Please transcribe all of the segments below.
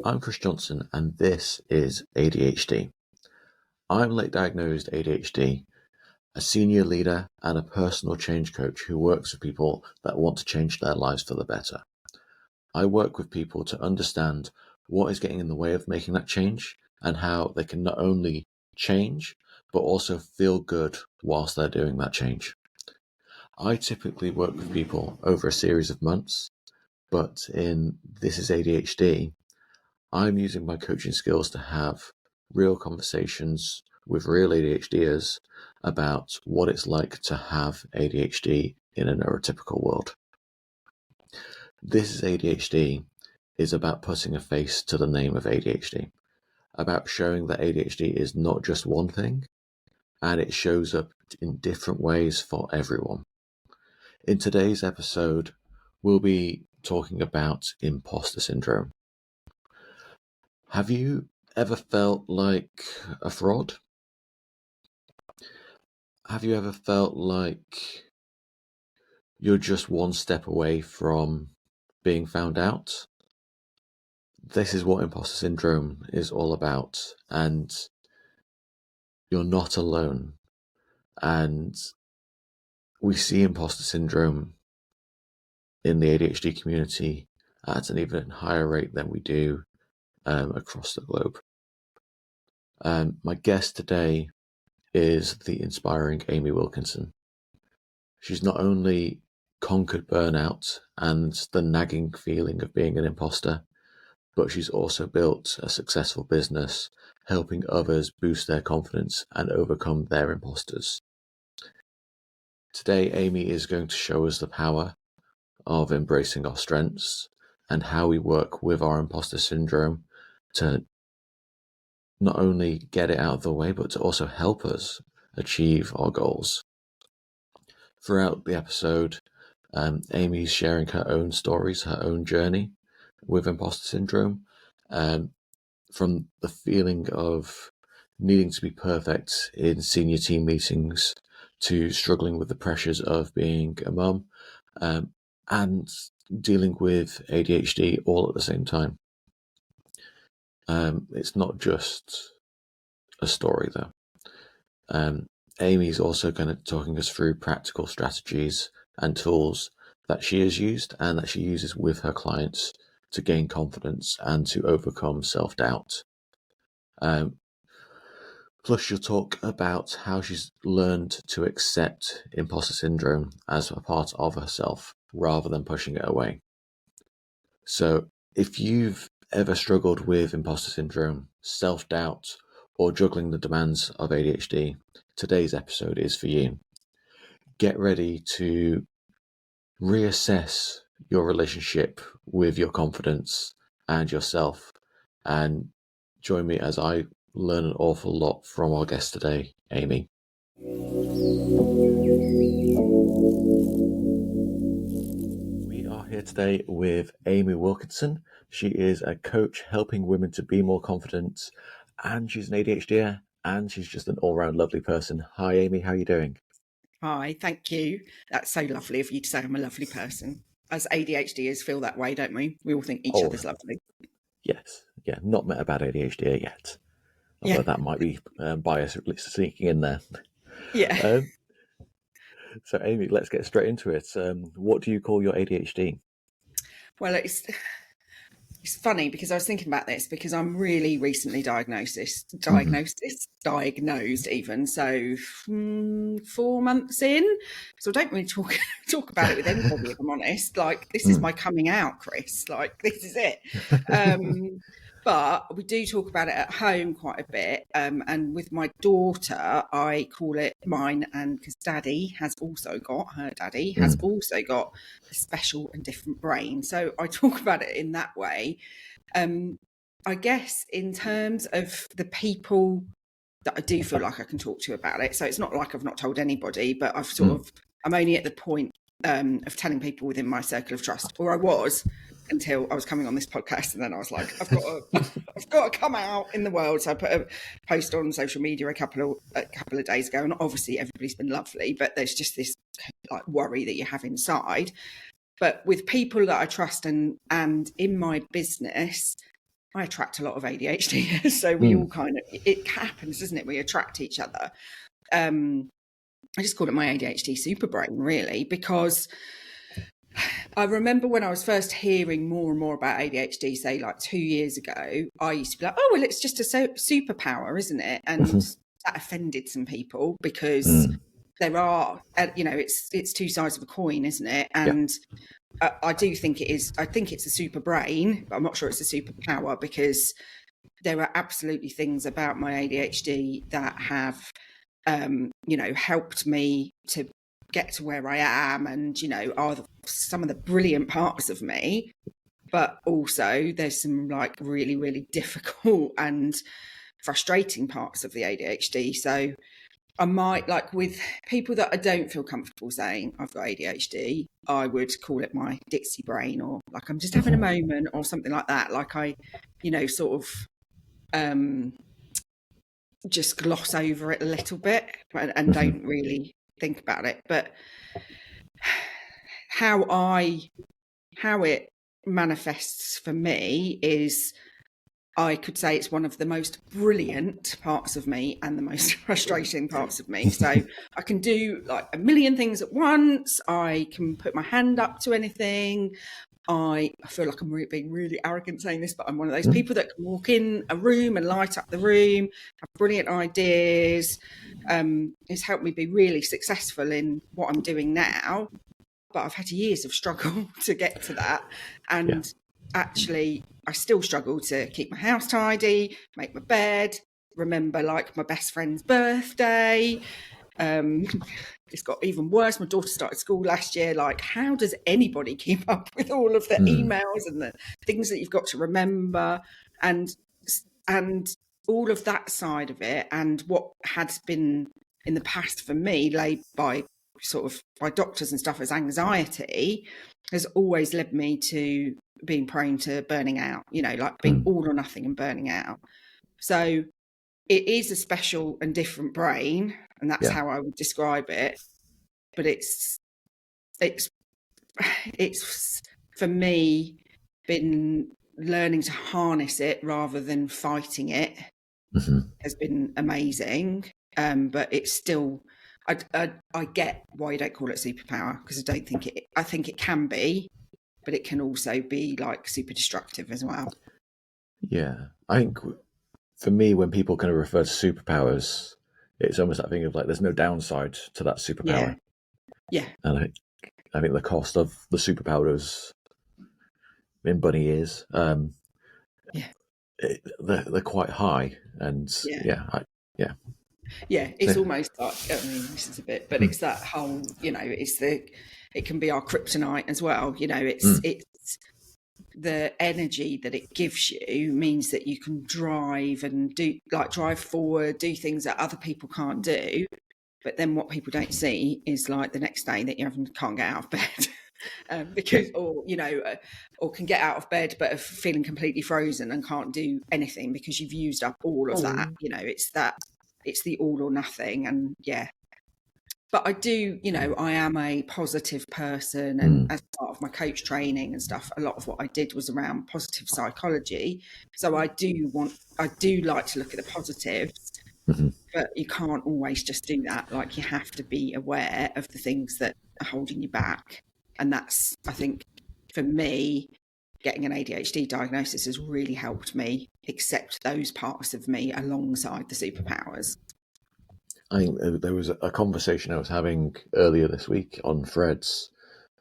I'm Chris Johnson, and this is ADHD. I'm late diagnosed ADHD, a senior leader and a personal change coach who works with people that want to change their lives for the better. I work with people to understand what is getting in the way of making that change and how they can not only change, but also feel good whilst they're doing that change. I typically work with people over a series of months, but in This is ADHD, I'm using my coaching skills to have real conversations with real ADHDers about what it's like to have ADHD in a neurotypical world. This is ADHD is about putting a face to the name of ADHD, about showing that ADHD is not just one thing, and it shows up in different ways for everyone. In today's episode, we'll be talking about imposter syndrome. Have you ever felt like a fraud? Have you ever felt like you're just one step away from being found out? This is what imposter syndrome is all about, and you're not alone. And we see imposter syndrome in the ADHD community at an even higher rate than we do across the globe. My guest today is the inspiring Amy Wilkinson. She's not only conquered burnout and the nagging feeling of being an imposter, but she's also built a successful business, helping others boost their confidence and overcome their imposters. Today, Amy is going to show us the power of embracing our strengths and how we work with our imposter syndrome to not only get it out of the way, but to also help us achieve our goals. Throughout the episode, Amy's sharing her own stories, her own journey with imposter syndrome, from the feeling of needing to be perfect in senior team meetings to struggling with the pressures of being a mum, and dealing with ADHD all at the same time. It's not just a story though. Amy's also going to talking us through practical strategies and tools that she has used and that she uses with her clients to gain confidence and to overcome self-doubt. Plus, she'll talk about how she's learned to accept imposter syndrome as a part of herself rather than pushing it away. So if you've ever struggled with imposter syndrome, self-doubt, or juggling the demands of ADHD, today's episode is for you. Get ready to reassess your relationship with your confidence and yourself, and join me as I learn an awful lot from our guest today, Amy. We are here today with Amy Wilkinson. She is a coach helping women to be more confident, and she's an ADHDer, and she's just an all-round lovely person. Hi, Amy. How are you doing? Hi, thank you. That's so lovely of you to say I'm a lovely person. As ADHDers feel that way, don't we? We all think each other's lovely. Yes. Yeah, not met a bad ADHD yet. Although that might be bias sneaking in there. Yeah. So, Amy, let's get straight into it. What do you call your ADHD? Well, it's funny because I was thinking about this because I'm really recently diagnosed even. So 4 months in. So I don't really talk about it with anybody, if I'm honest. Like, this is my coming out, Chris. Like, this is it. But we do talk about it at home quite a bit. And with my daughter, I call it mine, and because her daddy has also got a special and different brain. So I talk about it in that way. I guess in terms of the people that I do feel like I can talk to about it. So it's not like I've not told anybody, but I'm only at the point of telling people within my circle of trust, or I was, until I was coming on this podcast, and then I was like, I've got to come out in the world. So I put a post on social media a couple of days ago, and obviously everybody's been lovely, but there's just this like worry that you have inside. But with people that I trust and in my business, I attract a lot of ADHD. So we all kind of, it happens, doesn't it? We attract each other. I just call it my ADHD super brain, really, because I remember when I was first hearing more and more about ADHD, say like 2 years ago, I used to be like, oh, well, it's just a superpower, isn't it? And that offended some people because there are, it's two sides of a coin, isn't it? And I do think it is. I think it's a super brain, but I'm not sure it's a superpower, because there are absolutely things about my ADHD that have, helped me to get to where I am, and, are some of the brilliant parts of me. But also there's some like really, really difficult and frustrating parts of the ADHD. So I might, like, with people that I don't feel comfortable saying I've got ADHD, I would call it my Dixie brain, or like I'm just having a moment, or something like that. Like I, sort of just gloss over it a little bit and don't really think about it. But how it manifests for me is, I could say it's one of the most brilliant parts of me and the most frustrating parts of me. So I can do like a million things at once. I can put my hand up to anything. I feel like I'm being really arrogant saying this, but I'm one of those people that can walk in a room and light up the room, have brilliant ideas. It's helped me be really successful in what I'm doing now. But I've had years of struggle to get to that. And actually, I still struggle to keep my house tidy, make my bed, remember like my best friend's birthday. It's got even worse. My daughter started school last year. Like, how does anybody keep up with all of the emails and the things that you've got to remember, and all of that side of it? And what had been in the past for me laid by doctors and stuff as anxiety has always led me to being prone to burning out, like being all or nothing and burning out. So it is a special and different brain, and that's how I would describe it. But it's for me been learning to harness it rather than fighting it has been amazing. But it's still, I get why you don't call it superpower, because I think it can be, but it can also be like super destructive as well. Yeah, I think for me, when people kind of refer to superpowers, it's almost that thing of like there's no downside to that superpower. Yeah. And I think the cost of the superpowers in bunny ears, they're quite high, and it's almost like, I mean, this is a bit, but it's that whole, it can be our kryptonite as well. It's the energy that it gives you means that you can drive forward, do things that other people can't do. But then what people don't see is like the next day that you can't get out of bed. Because, or can get out of bed but are feeling completely frozen and can't do anything because you've used up all of that. It's the all or nothing. And but I do, I am a positive person, and as part of my coach training and stuff, a lot of what I did was around positive psychology. So I do like to look at the positives, but you can't always just do that. Like, you have to be aware of the things that are holding you back. And that's, I think, for me, getting an ADHD diagnosis has really helped me accept those parts of me alongside the superpowers. I think there was a conversation I was having earlier this week on Threads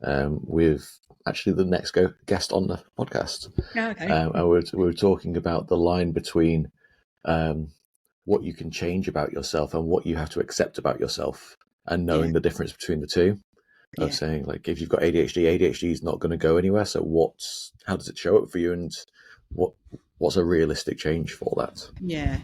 with actually the next guest on the podcast. Okay. And we were talking about the line between what you can change about yourself and what you have to accept about yourself, and knowing the difference between the two. I was saying, like, if you've got ADHD is not going to go anywhere. So how does it show up for you, and what's a realistic change for that? Yeah.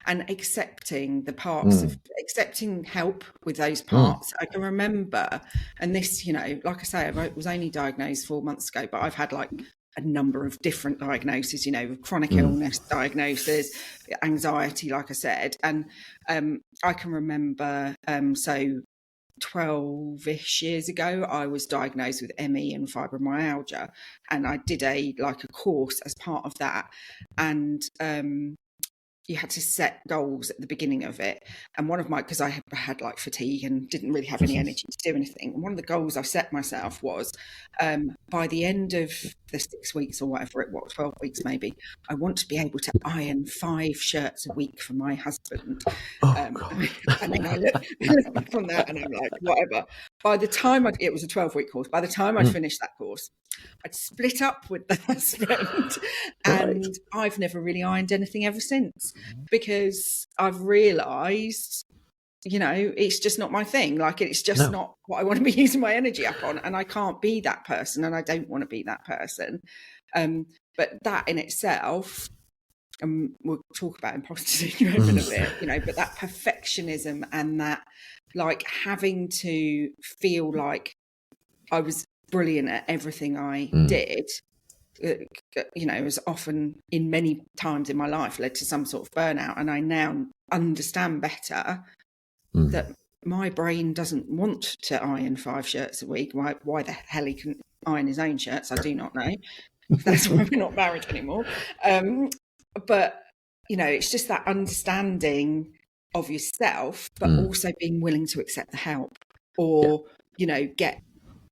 And accepting the parts accepting help with those parts. I can remember, and this, like I say, I was only diagnosed 4 months ago, but I've had like a number of different diagnoses, chronic illness diagnosis, anxiety, like I said. And I can remember, so 12-ish years ago, I was diagnosed with ME and fibromyalgia, and I did a course as part of that, and you had to set goals at the beginning of it. And one of my, because I had like fatigue and didn't really have any energy to do anything. And one of the goals I set myself was by the end of the 6 weeks or whatever it was, 12 weeks maybe, I want to be able to iron 5 shirts a week for my husband. And then I look back on that and I'm like, whatever. By the time it was a 12-week course, by the time I'd finished that course, I'd split up with the husband, and I've never really ironed anything ever since, because I've realised, it's just not my thing. Like, it's just not what I want to be using my energy up on, and I can't be that person, and I don't want to be that person. But that in itself, and we'll talk about imposter syndrome in a bit, but that perfectionism and that, like, having to feel like I was brilliant at everything I did, has often, in many times in my life, led to some sort of burnout. And I now understand better that my brain doesn't want to iron 5 shirts a week. Why the hell he can iron his own shirts, I do not know. That's why we're not married anymore. But, it's just that understanding of yourself, but also being willing to accept the help, or,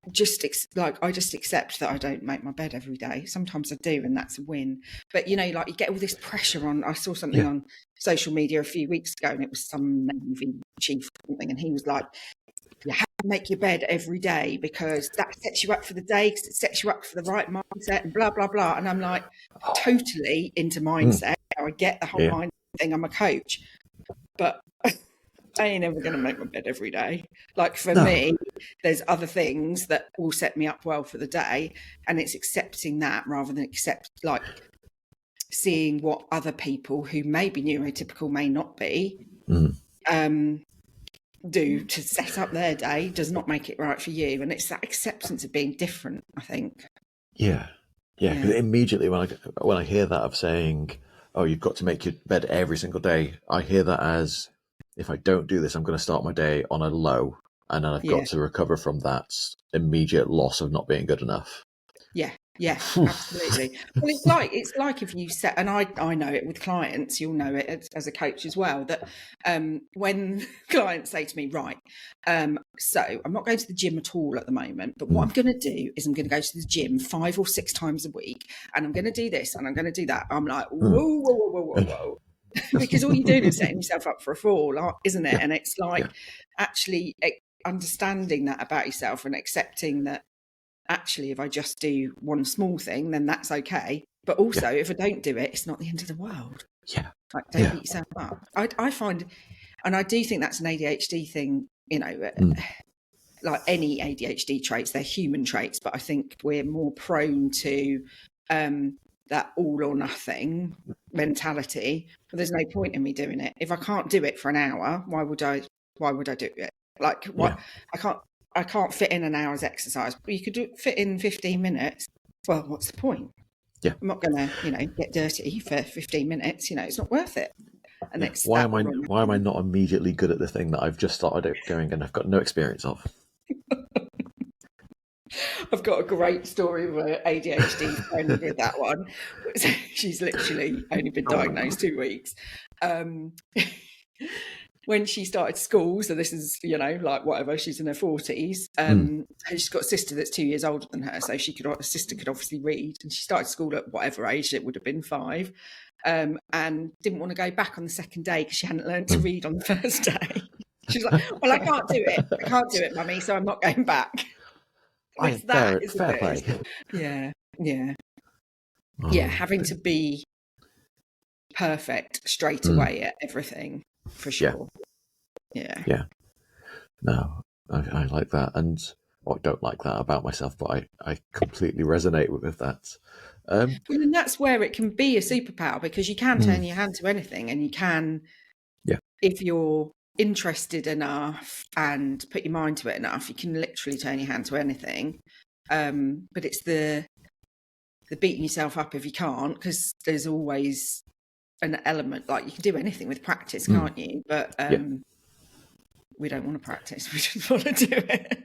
I just accept that I don't make my bed every day. Sometimes I do, and that's a win. But, you get all this pressure on. I saw something on social media a few weeks ago, and it was some Navy chief or something, and he was like, you have to make your bed every day because that sets you up for the day, because it sets you up for the right mindset, and blah, blah, blah. And I'm like, totally into mindset. I get the whole mind thing. I'm a coach. But I ain't ever going to make my bed every day. Like, for me, there's other things that will set me up well for the day, and it's accepting that rather than seeing what other people who may be neurotypical, may not be, do to set up their day does not make it right for you. And it's that acceptance of being different, I think. Yeah. Because immediately when I hear that of saying, oh, you've got to make your bed every single day, I hear that as, if I don't do this, I'm going to start my day on a low, and then I've got to recover from that immediate loss of not being good enough. Yeah, absolutely. Well, it's like if you set, and I know it with clients, you'll know it as a coach as well, that when clients say to me, right, so I'm not going to the gym at all at the moment, but what I'm going to do is I'm going to go to the gym 5 or 6 times a week, and I'm going to do this and I'm going to do that. I'm like, whoa. Because all you're doing is setting yourself up for a fall, isn't it? And it's like actually understanding that about yourself and accepting that actually, if I just do one small thing, then that's okay. But also, if I don't do it, it's not the end of the world. Like, don't beat yourself up. I find, and I do think that's an ADHD thing, like any ADHD traits, they're human traits, but I think we're more prone to that all or nothing mentality. But there's no point in me doing it. If I can't do it for an hour, why would I do it? Like, what? I can't fit in an hour's exercise, but you could fit in 15 minutes. Well, what's the point? I'm not going to, get dirty for 15 minutes. It's not worth it. And it's why am I not immediately good at the thing that I've just started going and I've got no experience of? I've got a great story of an ADHD friend with that one. She's literally only been diagnosed 2 weeks. When she started school, so this is, like whatever, she's in her 40s, and she's got a sister that's 2 years older than her, so her sister could obviously read, and she started school at whatever age, it would have been 5, and didn't want to go back on the second day because she hadn't learned to read on the first day. She's like, well, I can't do it, mummy, so I'm not going back. It's that, isn't it? Play. Yeah, having to be perfect straight away at everything, for sure. Yeah. No, I like that, and I don't like that about myself, but I completely resonate with that. And that's where it can be a superpower, because you can turn your hand to anything, and you can, if you're interested enough and put your mind to it enough, you can literally turn your hand to anything. But it's the beating yourself up if you can't, because there's always an element, like you can do anything with practice, can't you? But we don't want to practice. We just want to do it.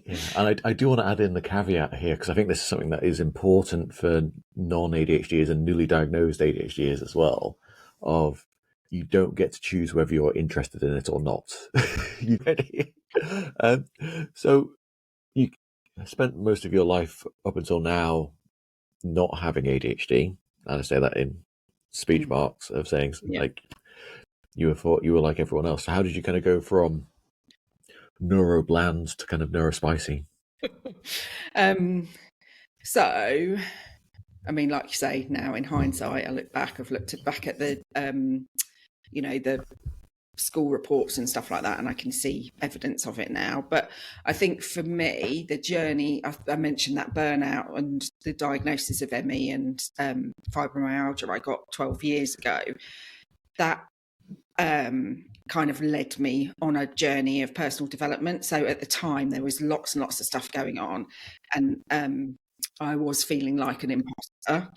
Yeah, and I do want to add in the caveat here because I think this is something that is important for non-ADHDers and newly diagnosed ADHDers as well. Of you don't get to choose whether you're interested in it or not. You ready? Um, so you spent most of your life up until now not having ADHD, and I say that in speech marks of saying like you were like everyone else. So how did you kind of go from neuro bland to kind of neuro spicy? So, I mean, like you say, now in hindsight, I look back. I've looked back at the, the school reports and stuff like that, and I can see evidence of it now. But I think for me, the journey, I mentioned that burnout and the diagnosis of ME and fibromyalgia I got 12 years ago. That kind of led me on a journey of personal development. So at the time, there was lots and lots of stuff going on, and I was feeling like an imposter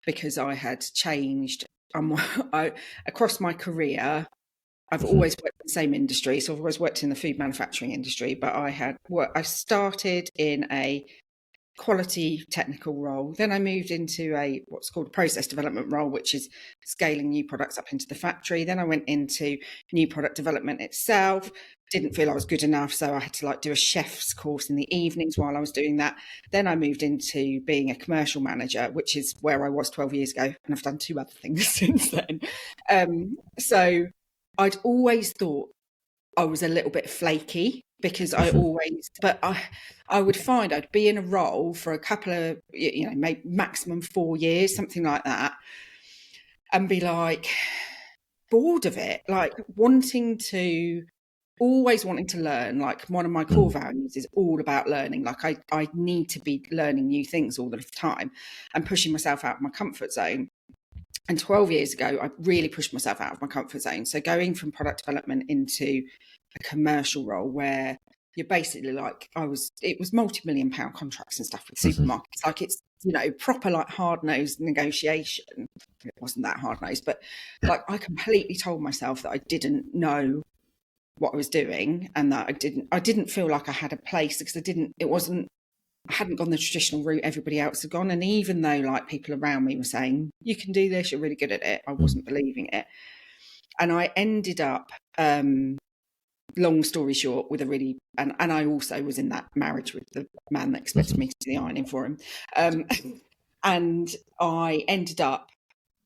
because I had changed. Across my career, I've always worked in the same industry. So I've always worked in the food manufacturing industry, but I started in a quality technical role. Then I moved into what's called a process development role, which is scaling new products up into the factory. Then I went into new product development itself. Didn't feel I was good enough, so I had to do a chef's course in the evenings while I was doing that. Then I moved into being a commercial manager, which is where I was 12 years ago, and I've done 2 other things since then. So I'd always thought I was a little bit flaky because I would find I'd be in a role for a couple of, maybe maximum 4 years, something like that, and be bored of it, always wanting to learn. One of my core values is all about learning. I need to be learning new things all the time and pushing myself out of my comfort zone. And 12 years ago, I really pushed myself out of my comfort zone. So going from product development into a commercial role where you're basically it was multi-million pound contracts and stuff with supermarkets. It's, proper hard-nosed negotiation. It wasn't that hard-nosed, but I completely told myself that I didn't know what I was doing and that I didn't feel like I had a place because I hadn't gone the traditional route everybody else had gone. And even though people around me were saying, you can do this, you're really good at it, I wasn't believing it. And I ended up, long story short, with and I also was in that marriage with the man that expected me to do the ironing for him. And I ended up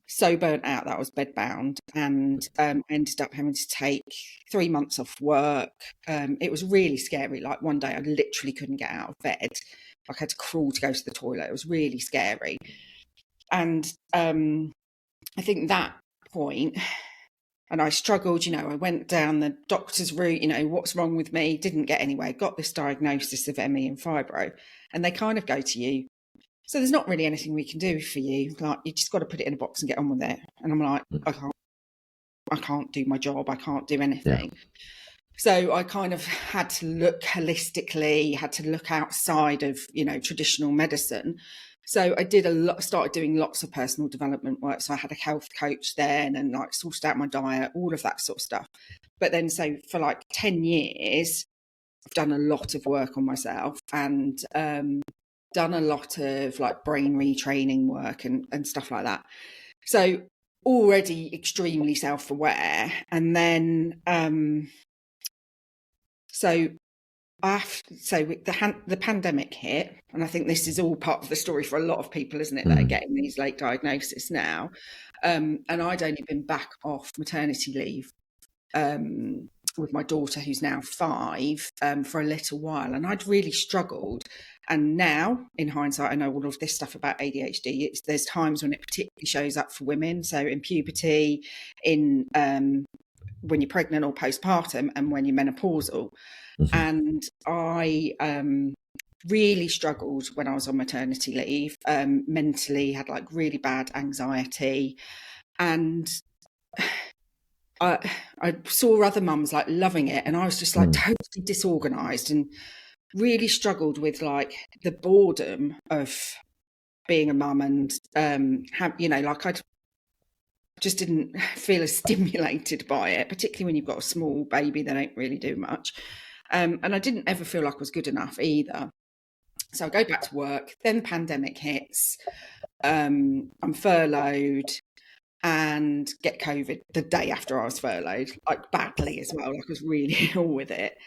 so burnt out that I was bedbound, and ended up having to take 3 months off work. It was really scary. One day I literally couldn't get out of bed. I had to crawl to go to the toilet. It was really scary. And I think that point, and I struggled, I went down the doctor's route, what's wrong with me? Didn't get anywhere. Got this diagnosis of ME and fibro. And they kind of go to you, so there's not really anything we can do for you. You just got to put it in a box and get on with it. And I'm like, I can't do my job. I can't do anything. Yeah. So I kind of had to look holistically, had to look outside of, traditional medicine. So I started doing lots of personal development work. So I had a health coach then and sorted out my diet, all of that sort of stuff. But then, so for 10 years, I've done a lot of work on myself and, done a lot of brain retraining work and stuff like that. So already extremely self-aware. And then, the pandemic hit, and I think this is all part of the story for a lot of people, isn't it, that are getting these late diagnoses now. And I'd only been back off maternity leave with my daughter, who's now 5, for a little while, and I'd really struggled. And now, in hindsight, I know all of this stuff about ADHD. There's times when it particularly shows up for women. So in puberty, in when you're pregnant or postpartum, and when you're menopausal. And I really struggled when I was on maternity leave. Mentally, had really bad anxiety, and I saw other mums loving it, and I was just totally disorganized and really struggled with the boredom of being a mum and just didn't feel as stimulated by it, particularly when you've got a small baby. They don't really do much. And I didn't ever feel like I was good enough either. So I go back to work, then the pandemic hits. I'm furloughed and get COVID the day after I was furloughed, like badly as well. Like I was really ill with it,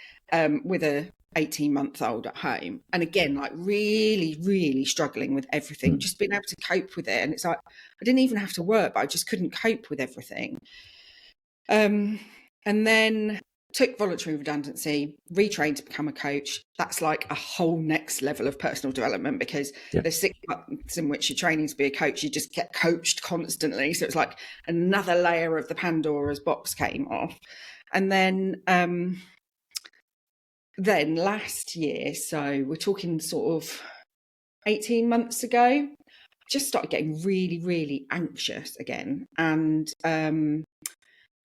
with a 18-month-old at home. And again, like really, really struggling with everything, just being able to cope with it. And it's like, I didn't even have to work, but I just couldn't cope with everything. And then took voluntary redundancy, retrained to become a coach. That's like a whole next level of personal development, because there's 6 months in which you're training to be a coach. You just get coached constantly. So it's like another layer of the Pandora's box came off. And then last year, so we're talking sort of 18 months ago, just started getting really, really anxious again. And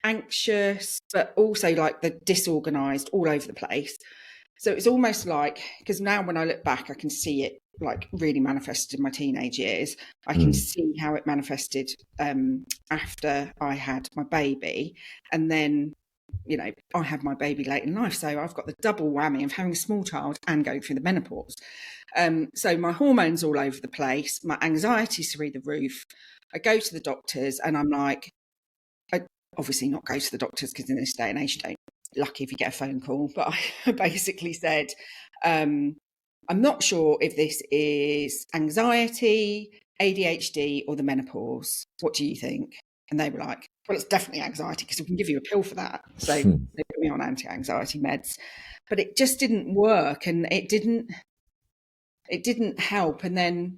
anxious, but also like the disorganized all over the place. So it's almost like, because now when I look back, I can see it like really manifested in my teenage years. I can see how it manifested after I had my baby. And then, you know, I had my baby late in life. So I've got the double whammy of having a small child and going through the menopause. So my hormones all over the place, my anxiety's through the roof. I go to the doctors and I'm like, obviously not go to the doctors, because in this day and age, you don't. Lucky if you get a phone call. But I basically said, I'm not sure if this is anxiety, ADHD, or the menopause. What do you think? And they were like, well, it's definitely anxiety, because we can give you a pill for that. So they put me on anti-anxiety meds. But it just didn't work, and it didn't help. And then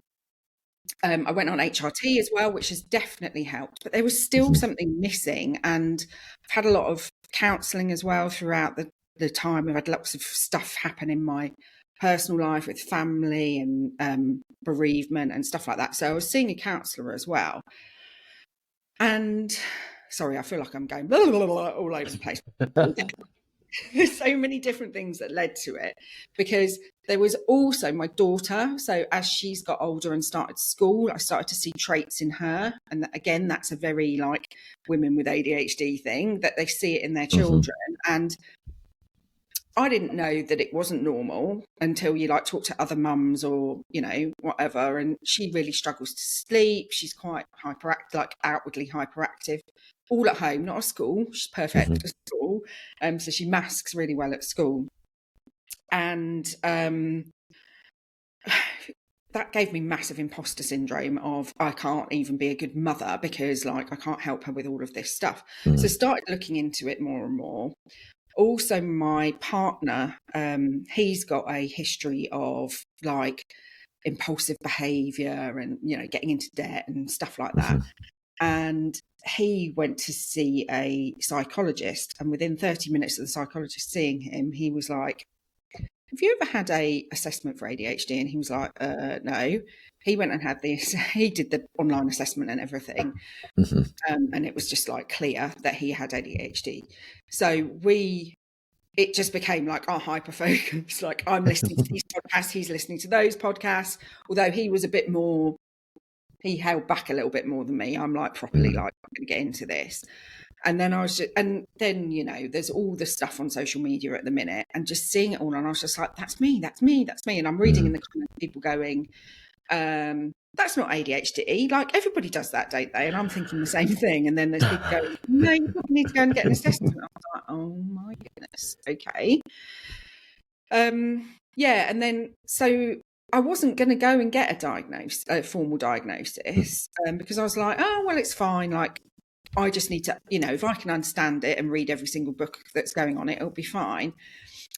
I went on HRT as well, which has definitely helped, but there was still something missing. And I've had a lot of counselling as well throughout the time. I've had lots of stuff happen in my personal life with family and bereavement and stuff like that. So I was seeing a counsellor as well. And sorry, I feel like I'm going blah, blah, blah, all over the place. There's so many different things that led to it, because there was also my daughter. So as she's got older and started school, I started to see traits in her. And again, that's a very like women with ADHD thing, that they see it in their children. And I didn't know that it wasn't normal until you like talk to other mums or, you know, whatever. And she really struggles to sleep. She's quite hyperactive, like outwardly hyperactive, all at home, not at school. She's perfect at school. So she masks really well at school. And that gave me massive imposter syndrome of I can't even be a good mother, because like I can't help her with all of this stuff. So started looking into it more and more. Also, my partner, he's got a history of like impulsive behaviour and, you know, getting into debt and stuff like that. And he went to see a psychologist, and within 30 minutes of the psychologist seeing him, he was like, have you ever had a assessment for ADHD? And he was like, no. He went and had this, he did the online assessment and everything. And it was just like clear that he had ADHD. So it just became like our hyper focus. Like I'm listening to these podcasts, he's listening to those podcasts. Although he was a bit more, he held back a little bit more than me. I'm like properly like, I'm going to get into this. And then you know, there's all the stuff on social media at the minute, and just seeing it all, and I was just like, that's me. And I'm reading in the comments, people going, that's not ADHD. Like everybody does that, don't they? And I'm thinking the same thing. And then there's people going, no, you need to go and get an assessment. I was like, oh my goodness. Okay. Yeah. And then, so I wasn't going to go and get a formal diagnosis, because I was like, oh, well, it's fine. Like, I just need to, you know, if I can understand it and read every single book that's going on it, it'll be fine.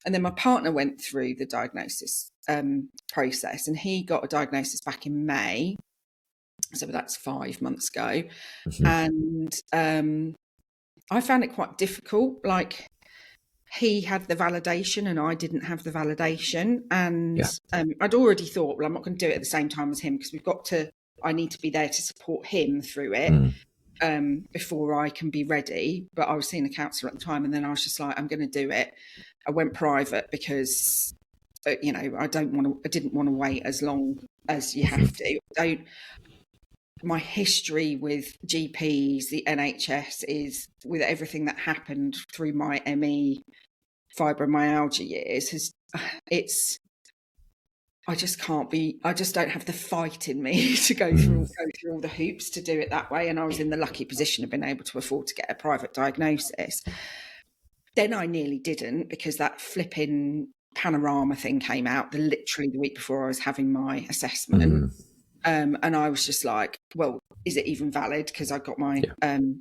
And then my partner went through the diagnosis process, and he got a diagnosis back in May. So that's 5 months ago. And I found it quite difficult. Like he had the validation and I didn't have the validation. And I'd already thought, well, I'm not going to do it at the same time as him, because I need to be there to support him through it. Before I can be ready. But I was seeing a counsellor at the time, and then I was just like, I'm going to do it. I went private because, you know, I didn't want to wait as long as you have to. my history with GPs, the NHS, is with everything that happened through my ME fibromyalgia years, I just don't have the fight in me to go through all the hoops to do it that way. And I was in the lucky position of being able to afford to get a private diagnosis. Then I nearly didn't, because that flipping panorama thing came out literally the week before I was having my assessment. And I was just like, well, is it even valid? Because I got my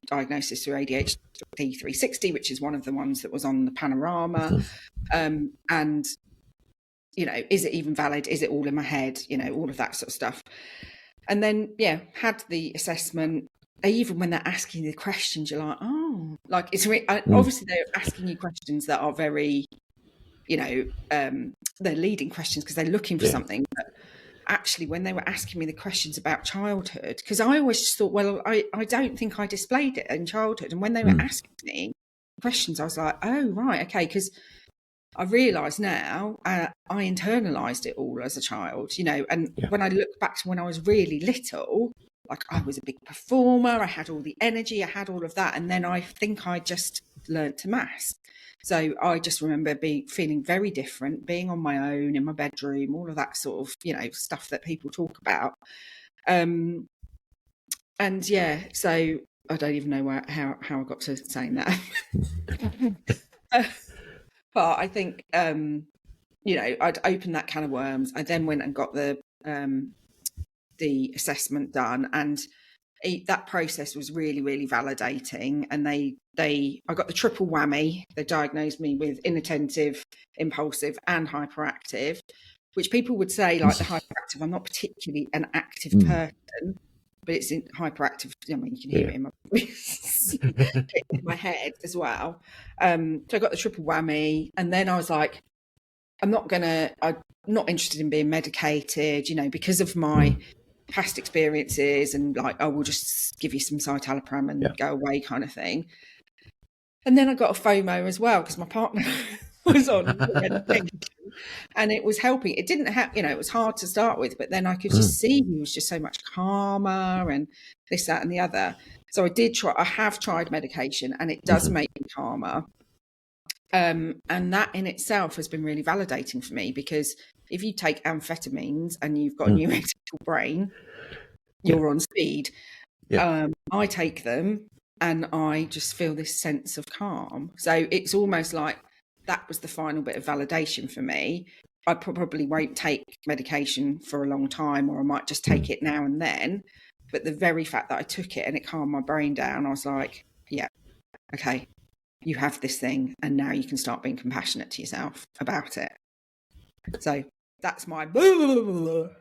diagnosis through ADHD 360, which is one of the ones that was on the panorama. And, you know, is it even valid? Is it all in my head? You know, all of that sort of stuff. And then, had the assessment. Even when they're asking you the questions, you're like, oh, like it's obviously they're asking you questions that are very, you know, they're leading questions because they're looking for something. But actually, when they were asking me the questions about childhood, because I always just thought, well, I don't think I displayed it in childhood. And when they were asking me questions, I was like, oh, right, okay, because I realise now I internalised it all as a child, you know, and when I look back to when I was really little, like I was a big performer, I had all the energy, I had all of that. And then I think I just learnt to mask. So I just remember feeling very different, being on my own in my bedroom, all of that sort of, you know, stuff that people talk about. And so I don't even know how I got to saying that. But I think, you know, I'd opened that can of worms. I then went and got the assessment done, and that process was really, really validating. And I got the triple whammy. They diagnosed me with inattentive, impulsive, and hyperactive, which people would say, like the hyperactive, I'm not particularly an active person, but it's in hyperactive. I mean, you can hear it in my voice, in my head as well. So I got the triple whammy, and then I was like, I'm not interested in being medicated, you know, because of my past experiences, and like, I will just give you some citalopram and go away kind of thing. And then I got a FOMO as well, because my partner was on medication and it was helping. It didn't have, you know, it was hard to start with, but then I could just see he was just so much calmer and this, that, and the other. So I have tried medication, and it does make me calmer. And that in itself has been really validating for me, because if you take amphetamines and you've got a neurological brain, you're on speed. I take them and I just feel this sense of calm. So it's almost like that was the final bit of validation for me. I probably won't take medication for a long time, or I might just take it now and then. But the very fact that I took it and it calmed my brain down, I was like, yeah, okay, you have this thing, and now you can start being compassionate to yourself about it. So that's my diagnosis.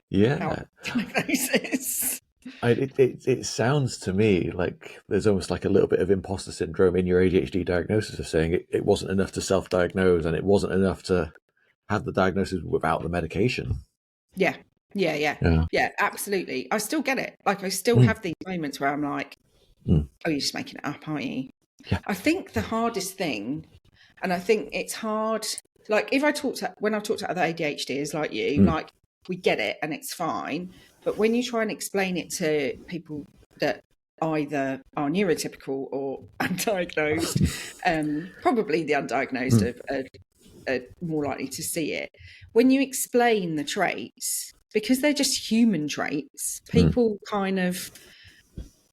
It sounds to me like there's almost like a little bit of imposter syndrome in your ADHD diagnosis, of saying it wasn't enough to self-diagnose, and it wasn't enough to have the diagnosis without the medication. Yeah, absolutely. I still get it. Like, I still have these moments where I'm like, oh, you're just making it up, aren't you? Yeah. I think the hardest thing, and I think it's hard, like when I talk to other ADHDers like you, like, we get it and it's fine. But when you try and explain it to people that either are neurotypical or undiagnosed, probably the undiagnosed are more likely to see it. When you explain the traits, because they're just human traits, people kind of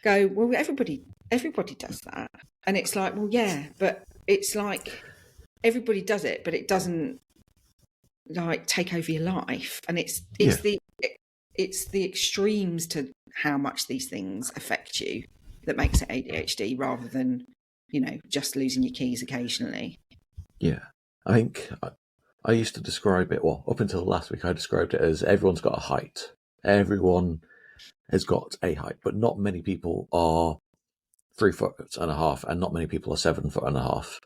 go, well, everybody does that. And it's like, well, yeah, but it's like everybody does it, but it doesn't like take over your life. And it's the extremes to how much these things affect you that makes it ADHD, rather than, you know, just losing your keys occasionally. Yeah. I think I used to describe it, well, up until last week, I described it as everyone's got a height. Everyone has got a height, but not many people are 3.5 foot, and not many people are 7.5 foot.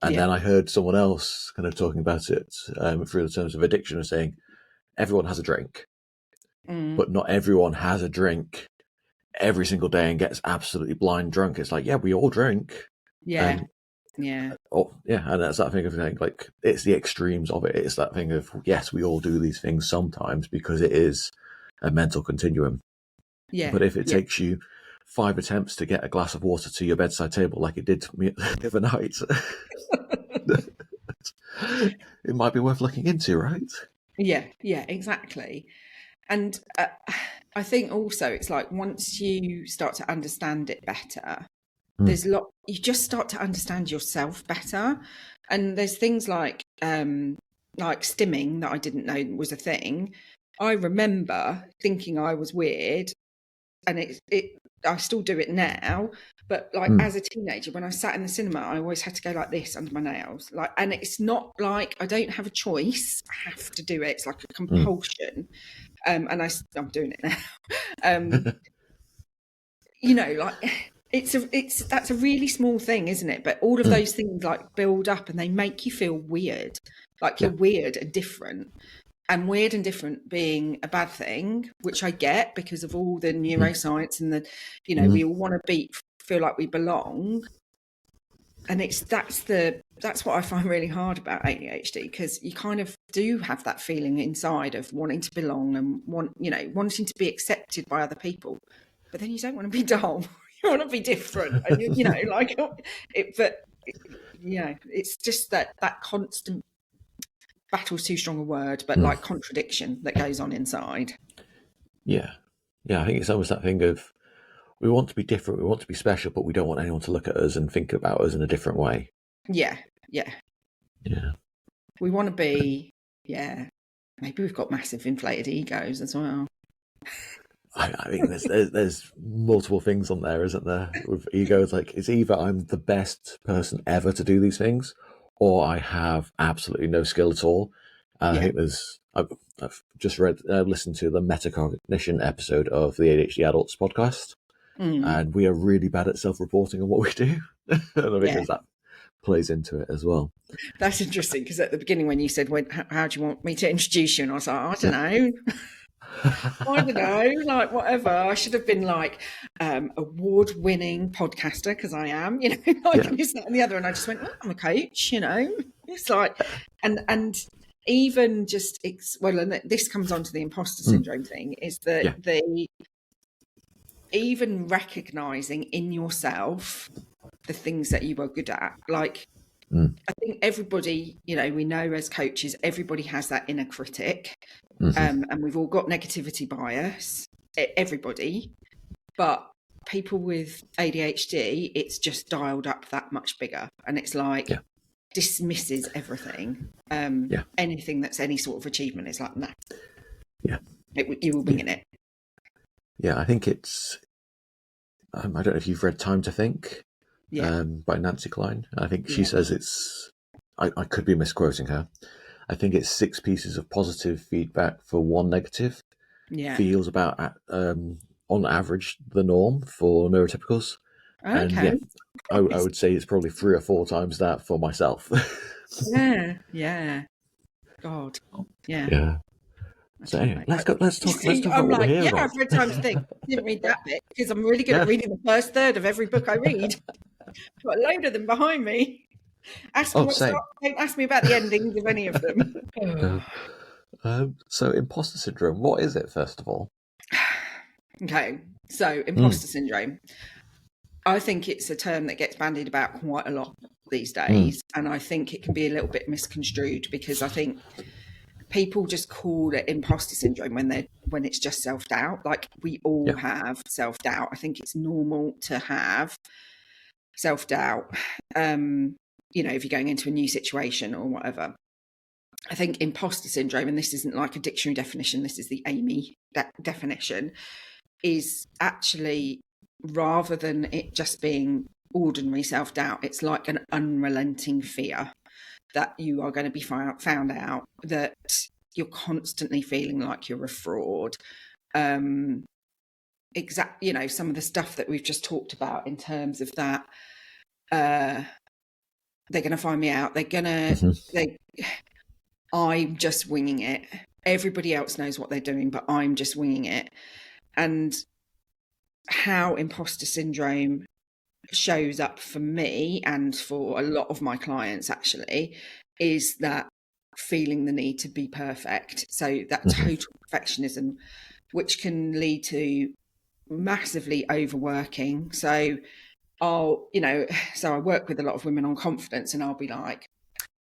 And then I heard someone else kind of talking about it through the terms of addiction, and saying everyone has a drink, but not everyone has a drink every single day and gets absolutely blind drunk. It's like, yeah, we all drink. And that's that thing of saying, like, it's the extremes of it. It's that thing of, yes, we all do these things sometimes, because it is a mental continuum. Yeah. But if it Yeah. takes you 5 attempts to get a glass of water to your bedside table, like it did to me the other night, it might be worth looking into, right? Yeah. Yeah. Exactly. And I think also it's like once you start to understand it better, there's you just start to understand yourself better. And there's things like stimming that I didn't know was a thing. I remember thinking I was weird, and I still do it now, but like as a teenager, when I sat in the cinema, I always had to go like this under my nails, like, and it's not like I don't have a choice, I have to do it, it's like a compulsion. And I'm doing it now. You know, like that's a really small thing, isn't it? But all of those things like build up and they make you feel weird, like you're weird and different. And weird and different being a bad thing, which I get because of all the neuroscience and the, you know, we all want to feel like we belong. And that's what I find really hard about ADHD, because you kind of do have that feeling inside of wanting to belong and wanting to be accepted by other people. But then you don't want to be dull. You want to be different. And you know, like it, but you know, it's just that constant, battle's too strong a word, but like contradiction that goes on inside. Yeah. I think it's almost that thing of we want to be different, we want to be special, but we don't want anyone to look at us and think about us in a different way. Yeah. We want to be, maybe we've got massive inflated egos as well. I think there's multiple things on there, isn't there? With egos, like it's either I'm the best person ever to do these things, or I have absolutely no skill at all. And I think I've just listened to the metacognition episode of the ADHD Adults podcast, and we are really bad at self-reporting on what we do. And I think that plays into it as well. That's interesting, because at the beginning when you said, how do you want me to introduce you? And I was like, I don't know. I don't know, like whatever. I should have been like award-winning podcaster, because I am, you know, like this, that, and the other. And I just went, I'm a coach, you know. It's like, and even just and this comes on to the imposter syndrome thing, is that the even recognizing in yourself the things that you are good at, like. I think everybody, you know, we know as coaches, everybody has that inner critic, and we've all got negativity bias, everybody, but people with ADHD, it's just dialed up that much bigger, and it's like dismisses everything. Anything that's any sort of achievement is like, nah. You will be in it. I think it's I don't know if you've read Time to Think by Nancy Klein. I think she says it's, I could be misquoting her, I think it's 6 pieces of positive feedback for 1 negative. Feels about on average the norm for neurotypicals. Okay. And I would say it's probably 3 or 4 times that for myself. God. So anyway, let's talk about I'm what like, we're here on. I've read Time to Think. Didn't read that bit, because I'm really good at reading the first third of every book I read. Got a load of them behind me. Don't ask me about the endings of any of them. So imposter syndrome, what is it, first of all? Okay, so imposter syndrome. I think it's a term that gets bandied about quite a lot these days, and I think it can be a little bit misconstrued, because I think people just call it imposter syndrome when it's just self-doubt. Like, we all have self-doubt. I think it's normal to have self-doubt, you know, if you're going into a new situation or whatever. I think imposter syndrome, and this isn't like a dictionary definition, this is the Amy definition, is actually, rather than it just being ordinary self-doubt, it's like an unrelenting fear that you are going to be found out, that you're constantly feeling like you're a fraud. You know, some of the stuff that we've just talked about in terms of that, they're going to find me out. I'm just winging it. Everybody else knows what they're doing, but I'm just winging it. And how imposter syndrome shows up for me, and for a lot of my clients actually, is that feeling the need to be perfect. So that total perfectionism, which can lead to massively overworking. So I work with a lot of women on confidence, and I'll be like,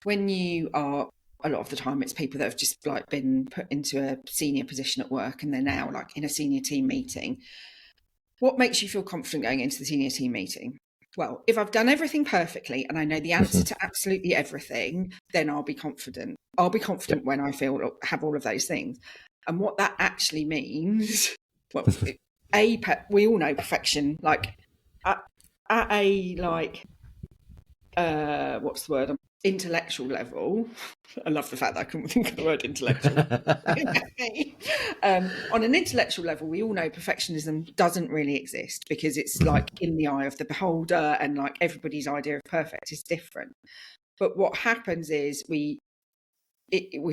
when you are, a lot of the time it's people that have just like been put into a senior position at work and they're now like in a senior team meeting. What makes you feel confident going into the senior team meeting? Well, if I've done everything perfectly and I know the answer to absolutely everything, then I'll be confident. I'll be confident when I have all of those things. And what that actually means, well, we all know perfection, like at a like what's the word? Intellectual level. I love the fact that I couldn't think of the word intellectual. On an intellectual level, we all know perfectionism doesn't really exist because it's like in the eye of the beholder, and like everybody's idea of perfect is different. But what happens is we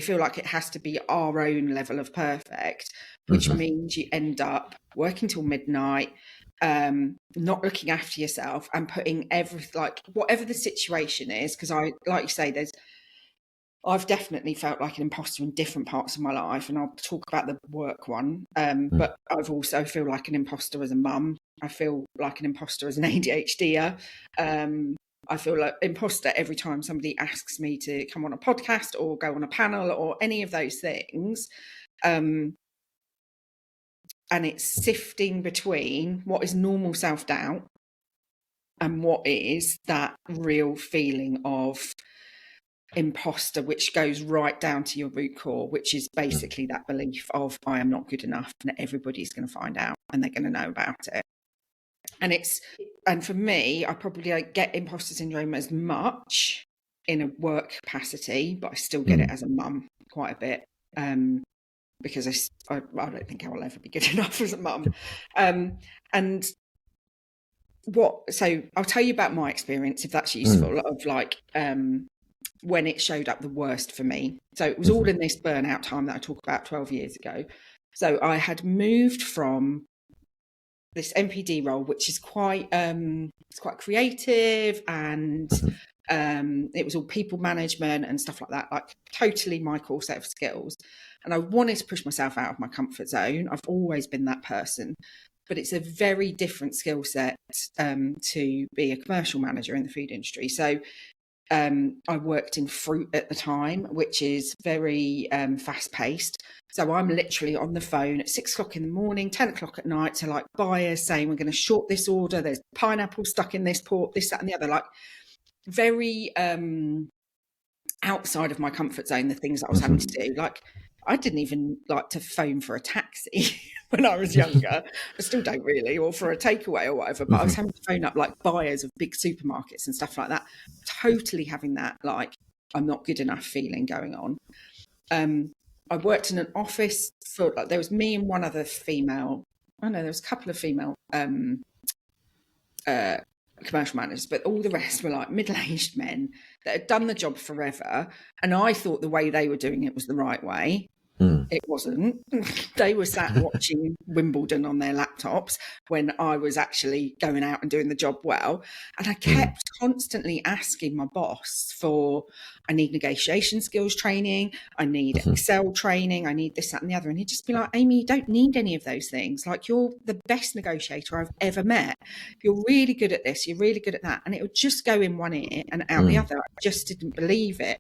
feel like it has to be our own level of perfect, which means you end up working till midnight, not looking after yourself, and putting whatever the situation is, because like you say, I've definitely felt like an imposter in different parts of my life, and I'll talk about the work one. But I've also feel like an imposter as a mum. I feel like an imposter as an ADHDer. I feel like imposter every time somebody asks me to come on a podcast or go on a panel or any of those things. And it's sifting between what is normal self-doubt and what is that real feeling of imposter, which goes right down to your root core, which is basically that belief of I am not good enough and everybody's going to find out and they're going to know about it. And for me, I probably don't get imposter syndrome as much in a work capacity, but I still get it as a mum quite a bit, because I don't think I will ever be good enough as a mum. So I'll tell you about my experience, if that's useful, of like when it showed up the worst for me. So it was all in this burnout time that I talked about 12 years ago. So I had moved from this MPD role, which is quite it's quite creative, and it was all people management and stuff like that, like totally my core set of skills. And I wanted to push myself out of my comfort zone. I've always been that person, but it's a very different skill set to be a commercial manager in the food industry. So I worked in fruit at the time, which is very fast paced. So I'm literally on the phone at 6 o'clock in the morning, 10 o'clock at night to like buyers saying, we're going to short this order. There's pineapple stuck in this port, this, that, and the other. Like very outside of my comfort zone, the things that I was having to do. Like I didn't even like to phone for a taxi when I was younger. I still don't really, or for a takeaway or whatever. But I was having to phone up like buyers of big supermarkets and stuff like that. Totally having that like I'm not good enough feeling going on. I worked in an office for like there was me and one other female. I know there was a couple of female commercial managers, but all the rest were like middle-aged men that had done the job forever, and I thought the way they were doing it was the right way. It wasn't. They were sat watching Wimbledon on their laptops when I was actually going out and doing the job well. And I kept constantly asking my boss for, I need negotiation skills training, I need Excel training, I need this, that, and the other. And he'd just be like, Amy, you don't need any of those things. Like, you're the best negotiator I've ever met. You're really good at this, you're really good at that. And it would just go in one ear and out the other. I just didn't believe it.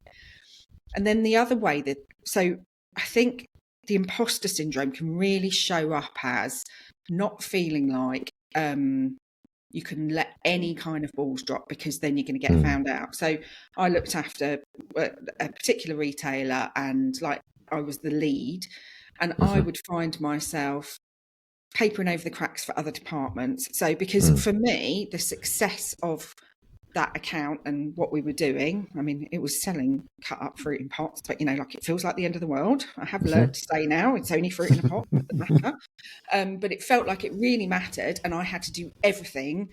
And then the other way so I think the imposter syndrome can really show up as not feeling like you can let any kind of balls drop, because then you're going to get found out. So I looked after a particular retailer, and like I was the lead, and I would find myself papering over the cracks for other departments. So because for me, the success of that account and what we were doing, I mean, it was selling cut up fruit in pots, but like it feels like the end of the world. I have learned to say now it's only fruit in a pot, it doesn't matter. But it felt like it really mattered, and I had to do everything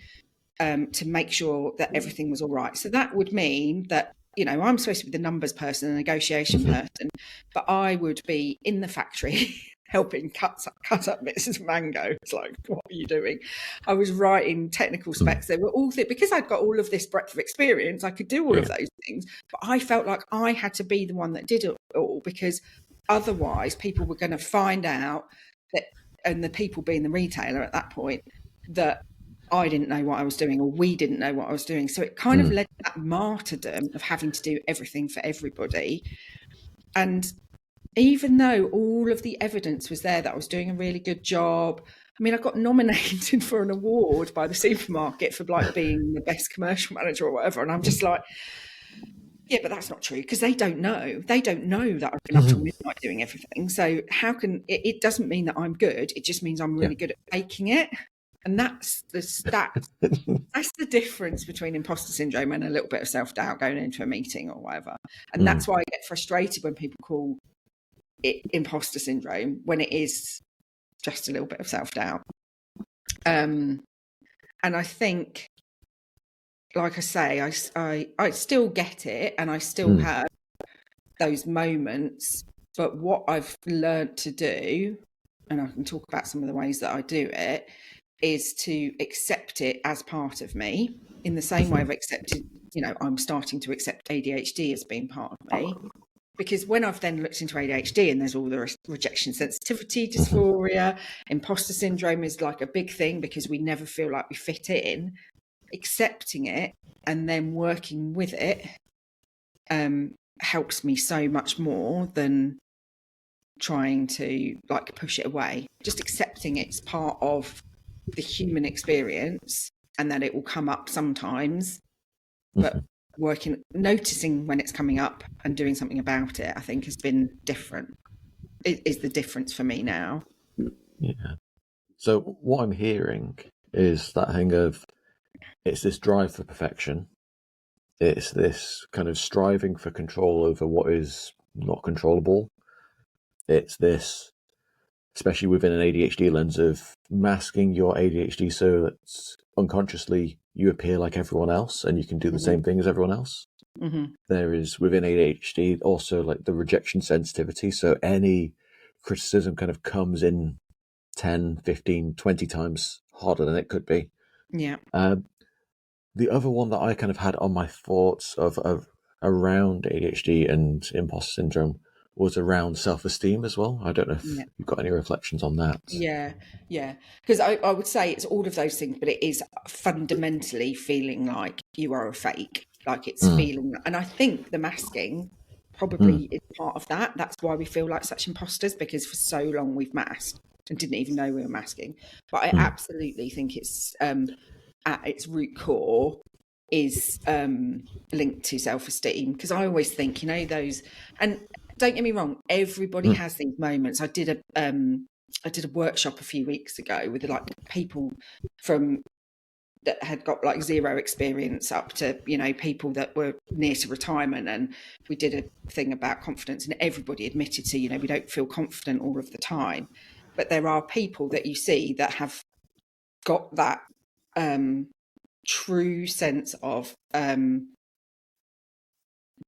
to make sure that everything was all right. So that would mean that I'm supposed to be the numbers person, the negotiation person, but I would be in the factory helping cut up bits of mango. It's like, what are you doing? I was writing technical specs. They were all because I'd got all of this breadth of experience, I could do all of those things. But I felt like I had to be the one that did it all, because otherwise people were going to find out that and the people being the retailer at that point, that I didn't know what I was doing, or we didn't know what I was doing. So it kind of led to that martyrdom of having to do everything for everybody. And even though all of the evidence was there that I was doing a really good job, I mean, I got nominated for an award by the supermarket for like being the best commercial manager or whatever. And I'm just like, yeah, but that's not true, because they don't know. They don't know that I've been up till midnight doing everything. So how can it doesn't mean that I'm good. It just means I'm really good at faking it. And that's the difference between imposter syndrome and a little bit of self-doubt going into a meeting or whatever. And that's why I get frustrated when people call it imposter syndrome when it is just a little bit of self-doubt. And I think, like I say, I still get it, and I still have those moments. But what I've learned to do, and I can talk about some of the ways that I do it, is to accept it as part of me, in the same way I've accepted, I'm starting to accept ADHD as being part of me. Because when I've then looked into ADHD, and there's all the rejection sensitivity dysphoria, imposter syndrome is like a big thing because we never feel like we fit in. Accepting it and then working with it helps me so much more than trying to like push it away. Just accepting it's part of the human experience, and that it will come up sometimes, but noticing when it's coming up and doing something about it, I think has been different. It is the difference for me now. Yeah. So what I'm hearing is that thing of, it's this drive for perfection. It's this kind of striving for control over what is not controllable. It's this, especially within an ADHD lens, of masking your ADHD so that unconsciously you appear like everyone else and you can do the same thing as everyone else. There is, within ADHD, also like the rejection sensitivity. So any criticism kind of comes in 10, 15, 20 times harder than it could be. Yeah. The other one that I kind of had on my thoughts of around ADHD and imposter syndrome was around self-esteem as well. I don't know if you've got any reflections on that. Yeah. Because I would say it's all of those things, but it is fundamentally feeling like you are a fake. Like it's feeling, and I think the masking probably is part of that. That's why we feel like such imposters, because for so long we've masked and didn't even know we were masking. But I absolutely think it's at its root core is linked to self-esteem, because I always think, those, and don't get me wrong, everybody has these moments. I did a workshop a few weeks ago with like people from that had got like zero experience up to people that were near to retirement, and we did a thing about confidence, and everybody admitted to we don't feel confident all of the time, but there are people that you see that have got that true sense of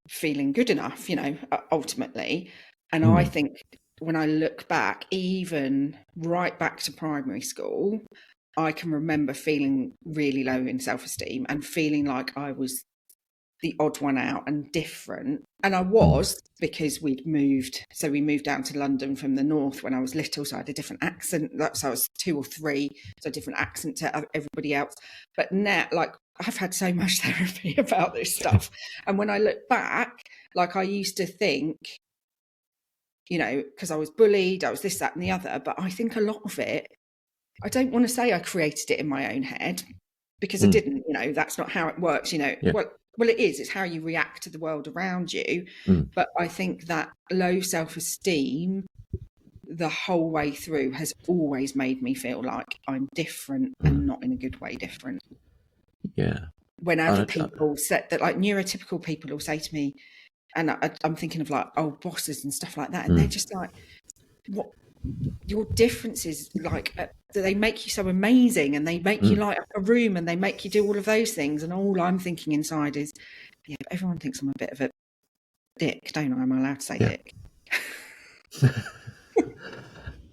feeling good enough, ultimately. And I think when I look back, even right back to primary school, I can remember feeling really low in self-esteem and feeling like I was the odd one out and different. And I was, because we moved down to London from the north when I was little, so I had a different accent. So I was 2 or 3, so a different accent to everybody else. But now, like, I've had so much therapy about this stuff. And when I look back, like, I used to think, because I was bullied, I was this, that, and the other. But I think a lot of it, I don't want to say I created it in my own head, because I didn't, that's not how it works, Well, it is. It's how you react to the world around you. But I think that low self-esteem the whole way through has always made me feel like I'm different, and not in a good way different. Yeah. Whenever people said that, like neurotypical people will say to me, and I'm thinking of like old bosses and stuff like that, and they're just like, what? Your differences, like they make you so amazing, and they make you light up a room, and they make you do all of those things, and all I'm thinking inside is, yeah, but everyone thinks I'm a bit of a dick, don't I? Am I allowed to say dick?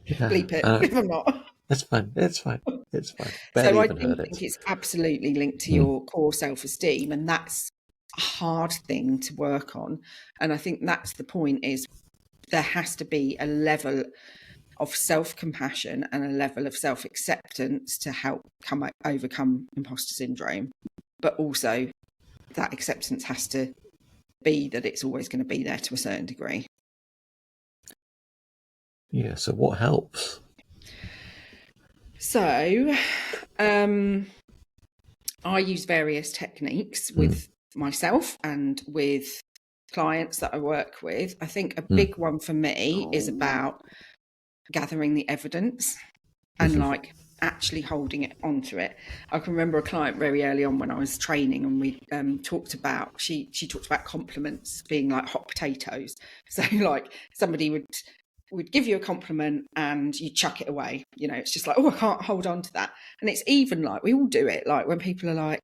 Bleep it if I'm not. It's fine. So I think it's absolutely linked to your core self-esteem, and that's a hard thing to work on. And I think that's the point, is there has to be a level of self-compassion and a level of self-acceptance to help overcome imposter syndrome. But also that acceptance has to be that it's always going to be there to a certain degree. Yeah, so what helps? So I use various techniques with myself and with clients that I work with. I think a big one for me is about gathering the evidence and like actually holding it onto it. I can remember a client very early on when I was training, and we talked about, she talked about compliments being like hot potatoes. So like somebody would give you a compliment and you chuck it away. You know, it's just like, oh, I can't hold on to that. And it's even like, we all do it. Like when people are like,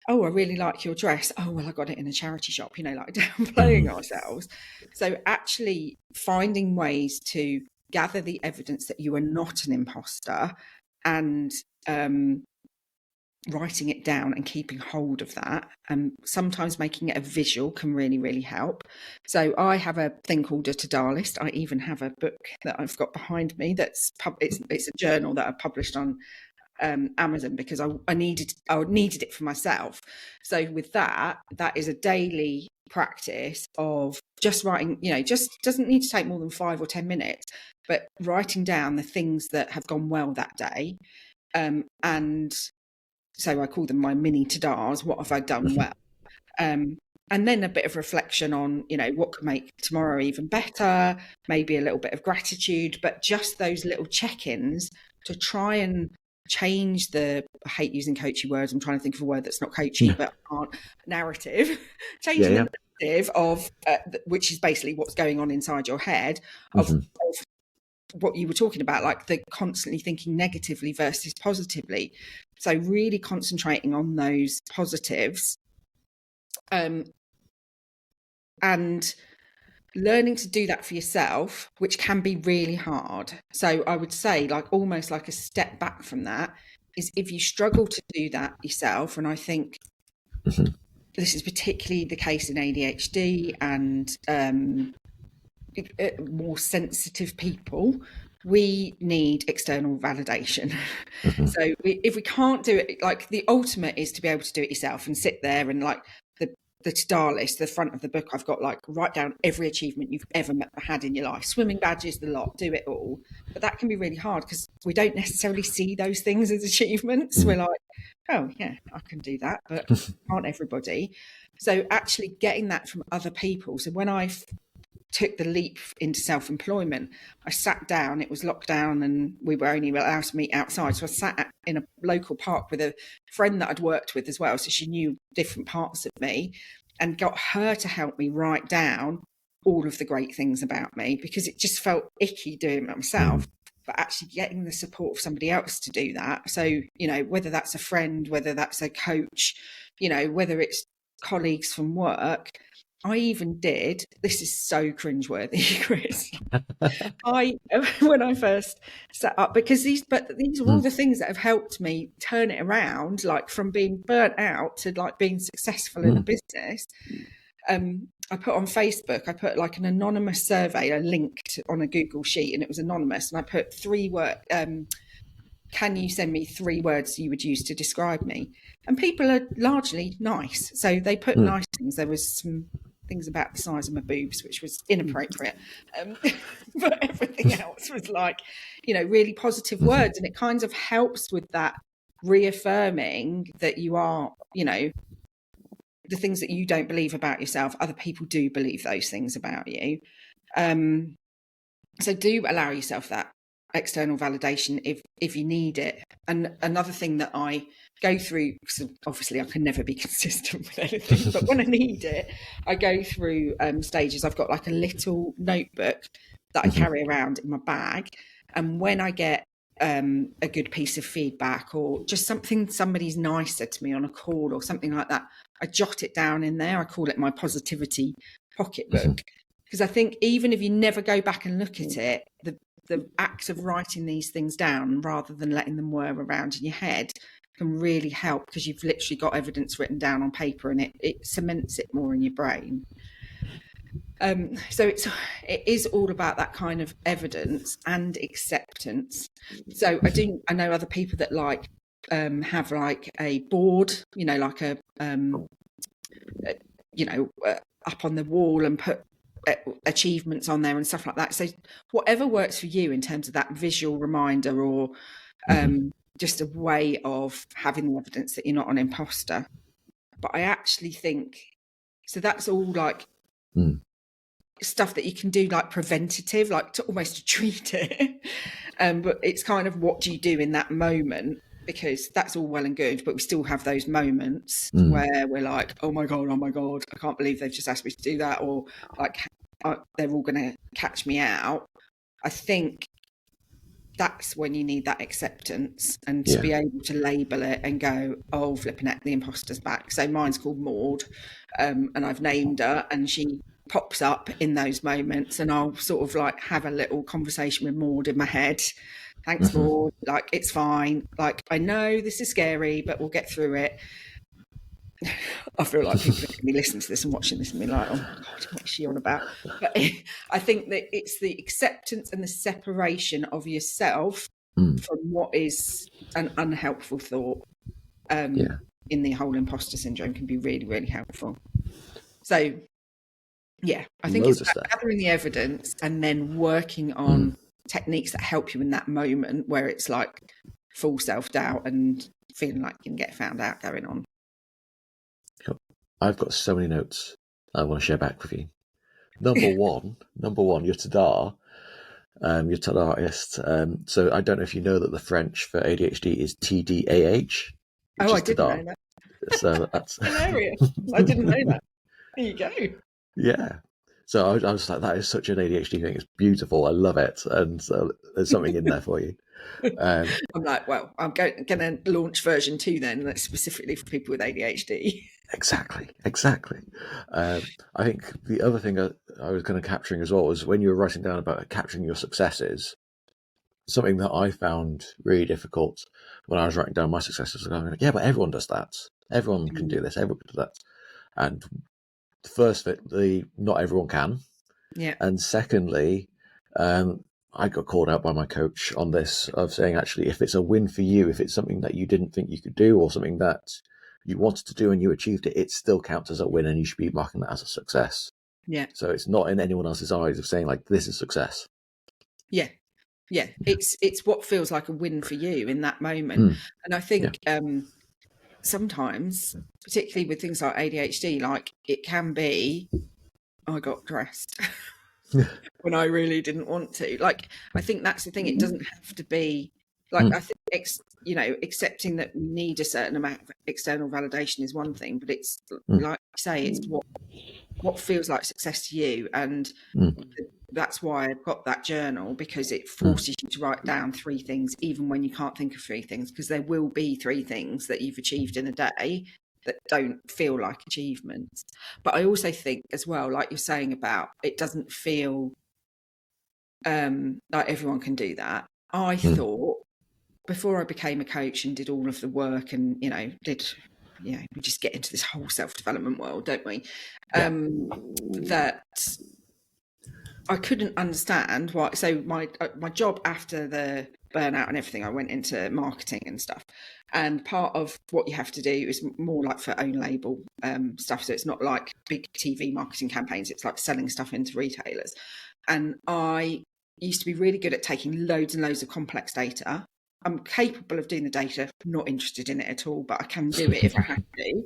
oh, I really like your dress. Oh, well, I got it in a charity shop, you know, like downplaying ourselves. So actually finding ways to gather the evidence that you are not an imposter and writing it down and keeping hold of that, and sometimes making it a visual can really, really help. So I have a thing called a to-do list. I even have a book that I've got behind me that's it's a journal that I published on Amazon because I needed it for myself. So with that is a daily practice of just writing, you know, just doesn't need to take more than 5 or 10 minutes, but writing down the things that have gone well that day. And so I call them my mini to-dos. What have I done well? And then a bit of reflection on, you know, what could make tomorrow even better, maybe a little bit of gratitude, but just those little check-ins to try and change I hate using coachy words. I'm trying to think of a word that's not coachy, but narrative. Changing the narrative of, which is basically what's going on inside your head of what you were talking about, like the constantly thinking negatively versus positively. So really concentrating on those positives, and learning to do that for yourself, which can be really hard. So I would say, like, almost like a step back from that is if you struggle to do that yourself, and I think this is particularly the case in ADHD and more sensitive people, we need external validation. So if we can't do it, like the ultimate is to be able to do it yourself and sit there and like the to-do list, the front of the book, I've got like write down every achievement you've ever had in your life, swimming badges, the lot, do it all. But that can be really hard because we don't necessarily see those things as achievements. We're like, oh yeah, I can do that, but aren't everybody? So actually getting that from other people. So when I took the leap into self-employment, I sat down, it was lockdown and we were only allowed to meet outside. So I sat in a local park with a friend that I'd worked with as well. So she knew different parts of me, and got her to help me write down all of the great things about me, because it just felt icky doing it myself. But actually getting the support of somebody else to do that. So, you know, whether that's a friend, whether that's a coach, you know, whether it's colleagues from work, I even did, this is so cringeworthy, Chris. When I first set up, because these are all the things that have helped me turn it around, like from being burnt out to like being successful in a business. I put on Facebook, I put like an anonymous survey, I linked on a Google sheet, and it was anonymous. And I put 3 words, can you send me 3 words you would use to describe me? And people are largely nice. So they put nice things. There was some things about the size of my boobs, which was inappropriate. But everything else was like, you know, really positive words. And it kind of helps with that reaffirming that you are, you know, the things that you don't believe about yourself, other people do believe those things about you. So do allow yourself that external validation if you need it. And another thing that I go through, because obviously I can never be consistent with anything, but when I need it, I go through stages. I've got like a little notebook that I carry around in my bag, and when I get a good piece of feedback or just something somebody's nice said to me on a call or something like that, I jot it down in there. I call it my positivity pocketbook, because I think even if you never go back and look at it, the act of writing these things down rather than letting them whir around in your head can really help, because you've literally got evidence written down on paper and it cements it more in your brain. So it is all about that kind of evidence and acceptance. So I know other people that have like a board, like up on the wall and put achievements on there and stuff like that. So whatever works for you in terms of that visual reminder, or just a way of having the evidence that you're not an imposter. But I actually think, so that's all like stuff that you can do, like preventative, like to almost treat it. But it's kind of, what do you do in that moment? Because that's all well and good, but we still have those moments where we're like, oh my God, I can't believe they've just asked me to do that. Or like, they're all going to catch me out. I think that's when you need that acceptance and to be able to label it and go, oh, flipping heck, the imposter's back. So mine's called Maud, and I've named her, and she pops up in those moments, and I'll sort of like have a little conversation with Maud in my head. Thanks, Maud. Like, it's fine. Like, I know this is scary, but we'll get through it. I feel like people are going to be listening to this and watching this and be like, oh my God, what is she on about? But I think that it's the acceptance and the separation of yourself from what is an unhelpful thought in the whole imposter syndrome can be really, really helpful. So, yeah, I think it's about gathering the evidence and then working on techniques that help you in that moment where it's like full self-doubt and feeling like you can get found out going on. I've got so many notes I want to share back with you. Number one, you're Tadar. You're Tadarist. So I don't know if you know that the French for ADHD is TDAH. Oh, I didn't know that. So that's hilarious. I didn't know that. There you go. Yeah. So I was like, that is such an ADHD thing. It's beautiful. I love it. And so there's something in there for you. I'm like, well, I'm going to launch version 2 then, that's specifically for people with ADHD. Exactly. I think the other thing I was kind of capturing as well was when you were writing down about capturing your successes, something that I found really difficult when I was writing down my successes. I'm like, yeah, but everyone does that. Everyone can do this. Everyone can do that. And firstly, not everyone can. Yeah. And secondly, I got called out by my coach on this, of saying, actually, if it's a win for you, if it's something that you didn't think you could do or something that you wanted to do and you achieved it, it still counts as a win and you should be marking that as a success. Yeah. So it's not in anyone else's eyes of saying like, this is success. Yeah. It's what feels like a win for you in that moment. And I think sometimes, particularly with things like ADHD, like it can be, I got dressed when I really didn't want to. Like, I think that's the thing. It doesn't have to be like, I think, accepting that we need a certain amount of external validation is one thing, but it's like you say, it's what feels like success to you. And that's why I've got that journal, because it forces you to write down 3 things, even when you can't think of 3 things, because there will be 3 things that you've achieved in a day that don't feel like achievements. But I also think as well, like you're saying about, it doesn't feel like everyone can do that. I thought before I became a coach and did all of the work and, we just get into this whole self-development world, don't we? That I couldn't understand why. So my job after the burnout and everything, I went into marketing and stuff. And part of what you have to do is more like for own label stuff. So it's not like big TV marketing campaigns. It's like selling stuff into retailers. And I used to be really good at taking loads and loads of complex data. I'm capable of doing the data, not interested in it at all, but I can do it if I have to.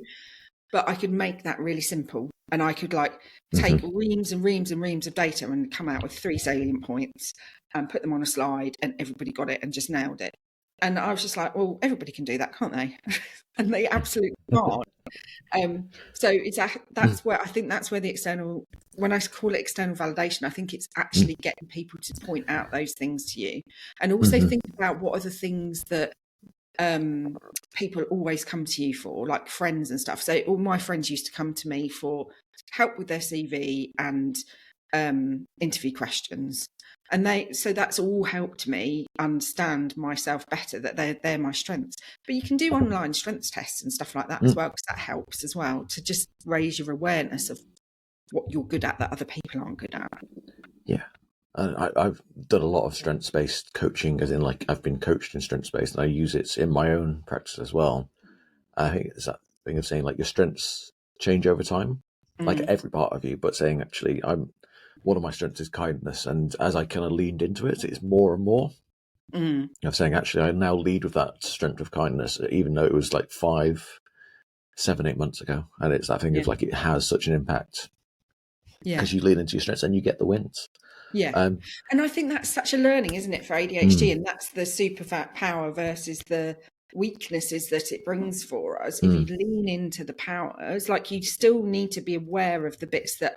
But I could make that really simple. And I could like take reams and reams and reams of data and come out with 3 salient points and put them on a slide, and everybody got it and just nailed it. And I was just like, well, everybody can do that, can't they? And they absolutely can't. So that's where I think that's where the external, when I call it external validation, I think it's actually getting people to point out those things to you, and also think about what are the things that people always come to you for, like friends and stuff. So all my friends used to come to me for help with their CV and interview questions, and so that's all helped me understand myself better, that they're my strengths. But you can do online strengths tests and stuff like that as well, because that helps as well to just raise your awareness of what you're good at that other people aren't good at. Yeah. I've done a lot of strengths-based coaching, as in like I've been coached in strengths-based, and I use it in my own practice as well. I think it's that thing of saying like your strengths change over time, like every part of you, but saying actually one of my strengths is kindness, and as I kind of leaned into it, it's more and more. Of saying actually I now lead with that strength of kindness, even though it was like 5, 7, 8 months ago, and it's that thing Yeah. of like it has such an impact Yeah. because you lean into your strengths and you get the wins. Yeah. And I think that's such a learning, isn't it, for ADHD? And that's the superpower versus the weaknesses that it brings for us. If you lean into the powers, like you still need to be aware of the bits that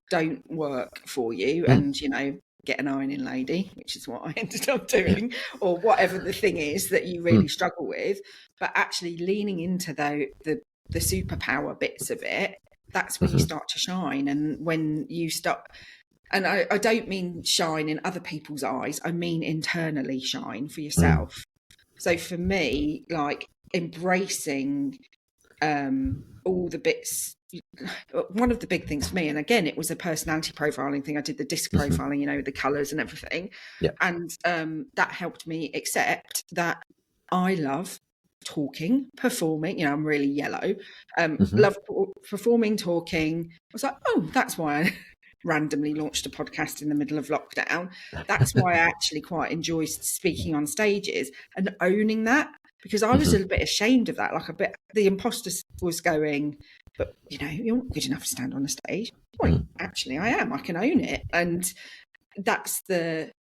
don't work for you and, you know, get an ironing lady, which is what I ended up doing, or whatever the thing is that you really struggle with. But actually leaning into the superpower bits of it, that's when you start to shine. And when you start... And I don't mean shine in other people's eyes. I mean internally shine for yourself. So for me, like embracing all the bits. One of the big things for me, and again, it was a personality profiling thing. I did the disc profiling, you know, the colours and everything. Yeah. And that helped me accept that I love talking, performing. You know, I'm really yellow. Love performing, talking. I was like, oh, that's why I randomly launched a podcast in the middle of lockdown. That's why I actually quite enjoy speaking on stages and owning that, because I was a bit ashamed of that. Like a bit, the imposter was going, but you know, you're not good enough to stand on a stage. Well, actually, I am. I can own it, and that's that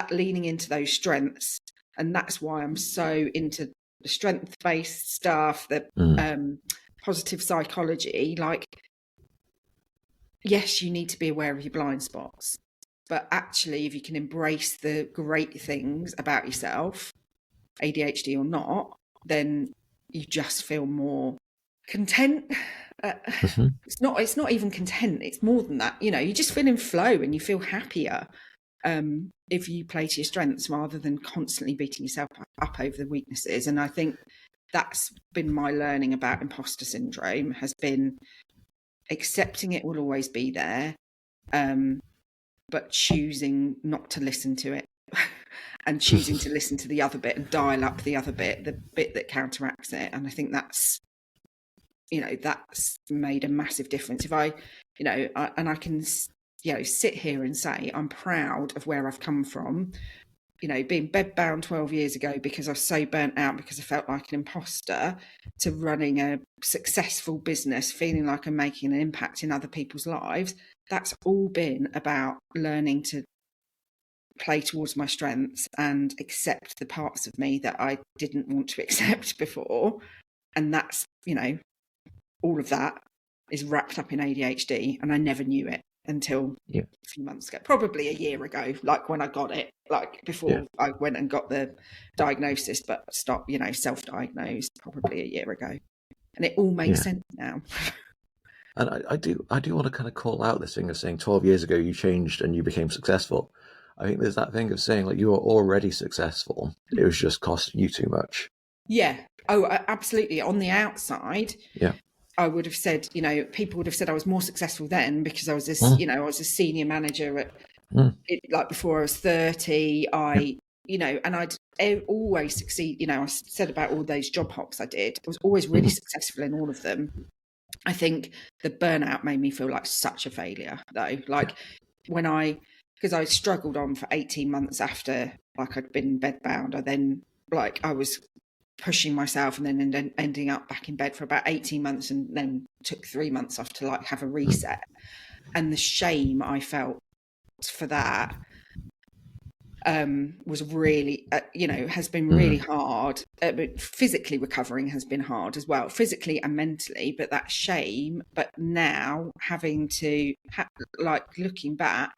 leaning into those strengths, and that's why I'm so into the strength-based stuff, the positive psychology, like. Yes, you need to be aware of your blind spots, but actually, if you can embrace the great things about yourself, ADHD or not, then you just feel more content. It's not even content. It's more than that. You know, you just feel in flow and you feel happier if you play to your strengths rather than constantly beating yourself up over the weaknesses. And I think that's been my learning about imposter syndrome, has been accepting it will always be there, but choosing not to listen to it and choosing to listen to the other bit and dial up the other bit, the bit that counteracts it. And I think that's, you know, that's made a massive difference. If I, you know, I can, you know, sit here and say I'm proud of where I've come from, you know, being bedbound 12 years ago because I was so burnt out because I felt like an imposter, to running a successful business, feeling like I'm making an impact in other people's lives. That's all been about learning to play towards my strengths and accept the parts of me that I didn't want to accept before. And that's, you know, all of that is wrapped up in ADHD, and I never knew it until a few months ago, probably a year ago, like when I got it, like before I went and got the diagnosis, but stopped, you know, self-diagnosed probably a year ago. And it all makes sense now. And I do want to kind of call out this thing of saying 12 years ago you changed and you became successful. I think there's that thing of saying like you were already successful. It was just costing you too much. Yeah. Oh, absolutely. On the outside, I would have said, you know, people would have said I was more successful then because I was this, you know, I was a senior manager at like before I was 30. You know, and I'd always succeed. You know, I said about all those job hops I did, I was always really successful in all of them. I think the burnout made me feel like such a failure, though. Like because I struggled on for 18 months after, like, I'd been bedbound. I was pushing myself and then ending up back in bed for about 18 months and then took 3 months off to like have a reset. And the shame I felt for that was really, you know, has been really hard. But physically recovering has been hard as well, physically and mentally, but that shame. But now having to, like, looking back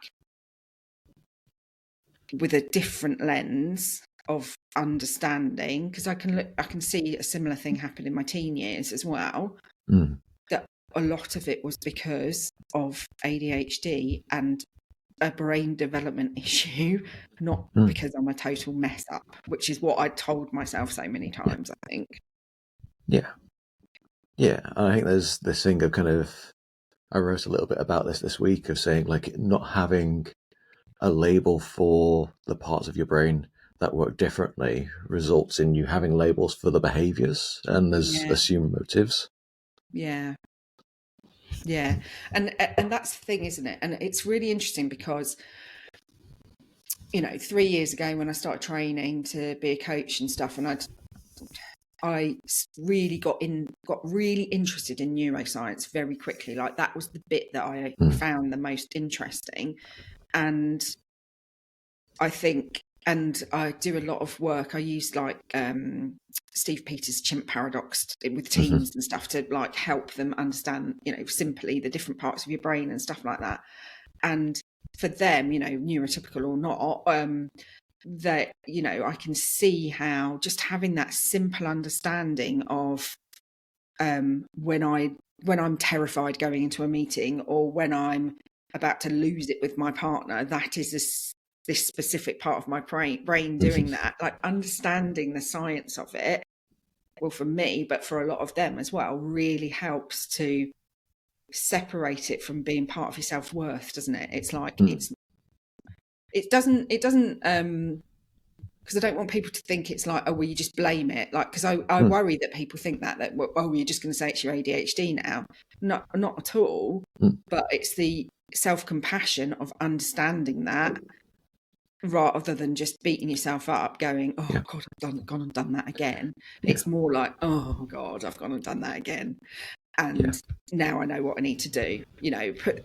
with a different lens of understanding, because I can see a similar thing happen in my teen years as well, that a lot of it was because of ADHD and a brain development issue, not because I'm a total mess up, which is what I told myself so many times, I think. And I think there's this thing of kind of I wrote a little bit about this week of saying like not having a label for the parts of your brain that work differently results in you having labels for the behaviors and there's Yeah. assumed motives. Yeah. Yeah. And that's the thing, isn't it? And it's really interesting because, 3 years ago when I started training to be a coach and stuff, and I really got really interested in neuroscience very quickly. Like that was the bit that I found the most interesting. And I think, and I do a lot of work. I use like Steve Peters' chimp paradox with teams and stuff to like help them understand, simply the different parts of your brain and stuff like that. And for them, neurotypical or not, that, I can see how just having that simple understanding of when I'm terrified going into a meeting or when I'm about to lose it with my partner, that is this specific part of my brain doing that, like understanding the science of it. Well, for me, but for a lot of them as well, really helps to separate it from being part of your self-worth, doesn't it? It's like it doesn't because I don't want people to think it's like, oh, well, you just blame it. Like, because I worry that people think that, oh, you're just going to say it's your ADHD now. Not at all. But it's the self-compassion of understanding that rather than just beating yourself up going, oh, God, I've gone and done that again. It's more like, oh, God, I've gone and done that again. And now I know what I need to do,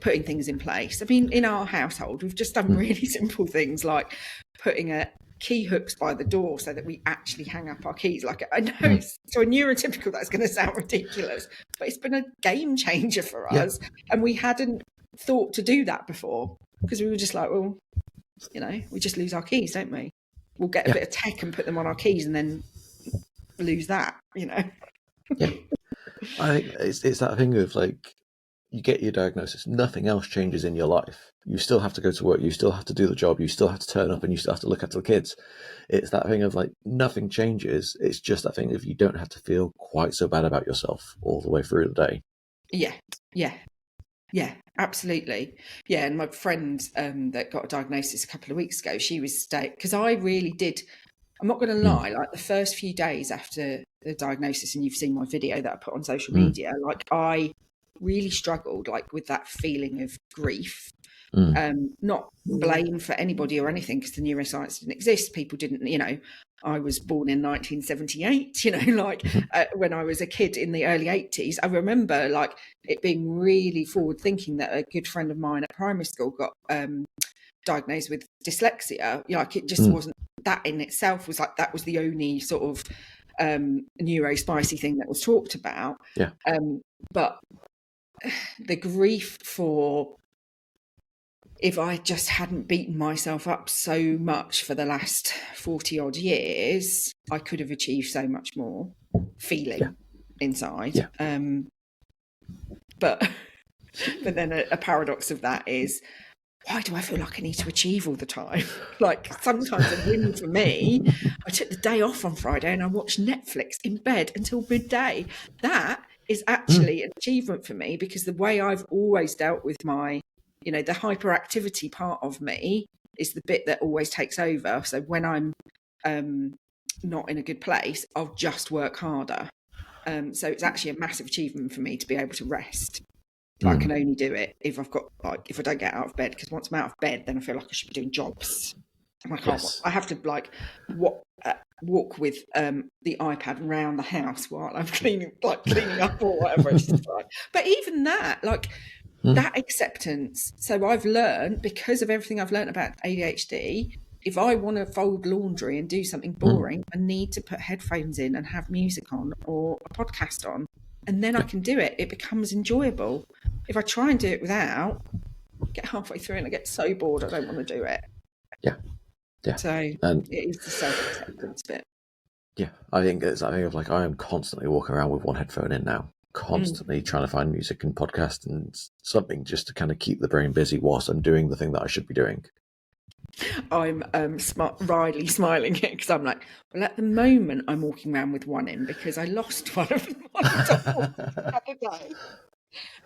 putting things in place. I mean, in our household, we've just done really simple things like putting a key hooks by the door so that we actually hang up our keys. Like, I know it's so a neurotypical, that's going to sound ridiculous, but it's been a game changer for us. And we hadn't thought to do that before because we were just like, well, we just lose our keys, don't we? We'll get a bit of tech and put them on our keys and then lose that, Yeah. I think it's that thing of like, you get your diagnosis, nothing else changes in your life. You still have to go to work, you still have to do the job, you still have to turn up, and you still have to look after the kids. It's that thing of like, nothing changes. It's just that thing of you don't have to feel quite so bad about yourself all the way through the day. Yeah, absolutely. Yeah, and my friend that got a diagnosis a couple of weeks ago, she was because I really did. I'm not going to lie, like the first few days after the diagnosis, and you've seen my video that I put on social media, like I really struggled like with that feeling of grief. Not blame for anybody or anything because the neuroscience didn't exist. People didn't, I was born in 1978, when I was a kid in the early 80s. I remember like it being really forward thinking that a good friend of mine at primary school got diagnosed with dyslexia. Like it just wasn't, that in itself was like, that was the only sort of neuro spicy thing that was talked about. But the grief for, if I just hadn't beaten myself up so much for the last 40 odd years, I could have achieved so much more feeling inside. But then a paradox of that is, why do I feel like I need to achieve all the time? Like sometimes a win for me, I took the day off on Friday and I watched Netflix in bed until midday. That is actually an achievement for me because the way I've always dealt with my, the hyperactivity part of me is the bit that always takes over. So when I'm not in a good place, I'll just work harder. So it's actually a massive achievement for me to be able to rest. I can only do it if I've got if I don't get out of bed, because once I'm out of bed, then I feel like I should be doing jobs. And I can't. I have to walk with the iPad around the house while I'm cleaning up or whatever. It's just like, but even that, that acceptance. So I've learned, because of everything I've learned about ADHD, if I want to fold laundry and do something boring, I need to put headphones in and have music on or a podcast on. And then I can do it. It becomes enjoyable. If I try and do it without, get halfway through and I get so bored I don't want to do it. So it is the self-acceptance bit. Yeah, I think it's that thing of like, I am constantly walking around with one headphone in now, constantly trying to find music and podcast and something just to kind of keep the brain busy whilst I'm doing the thing that I should be doing. I'm wryly smiling here because I'm like, well, at the moment I'm walking around with one in because I lost one of them the other day.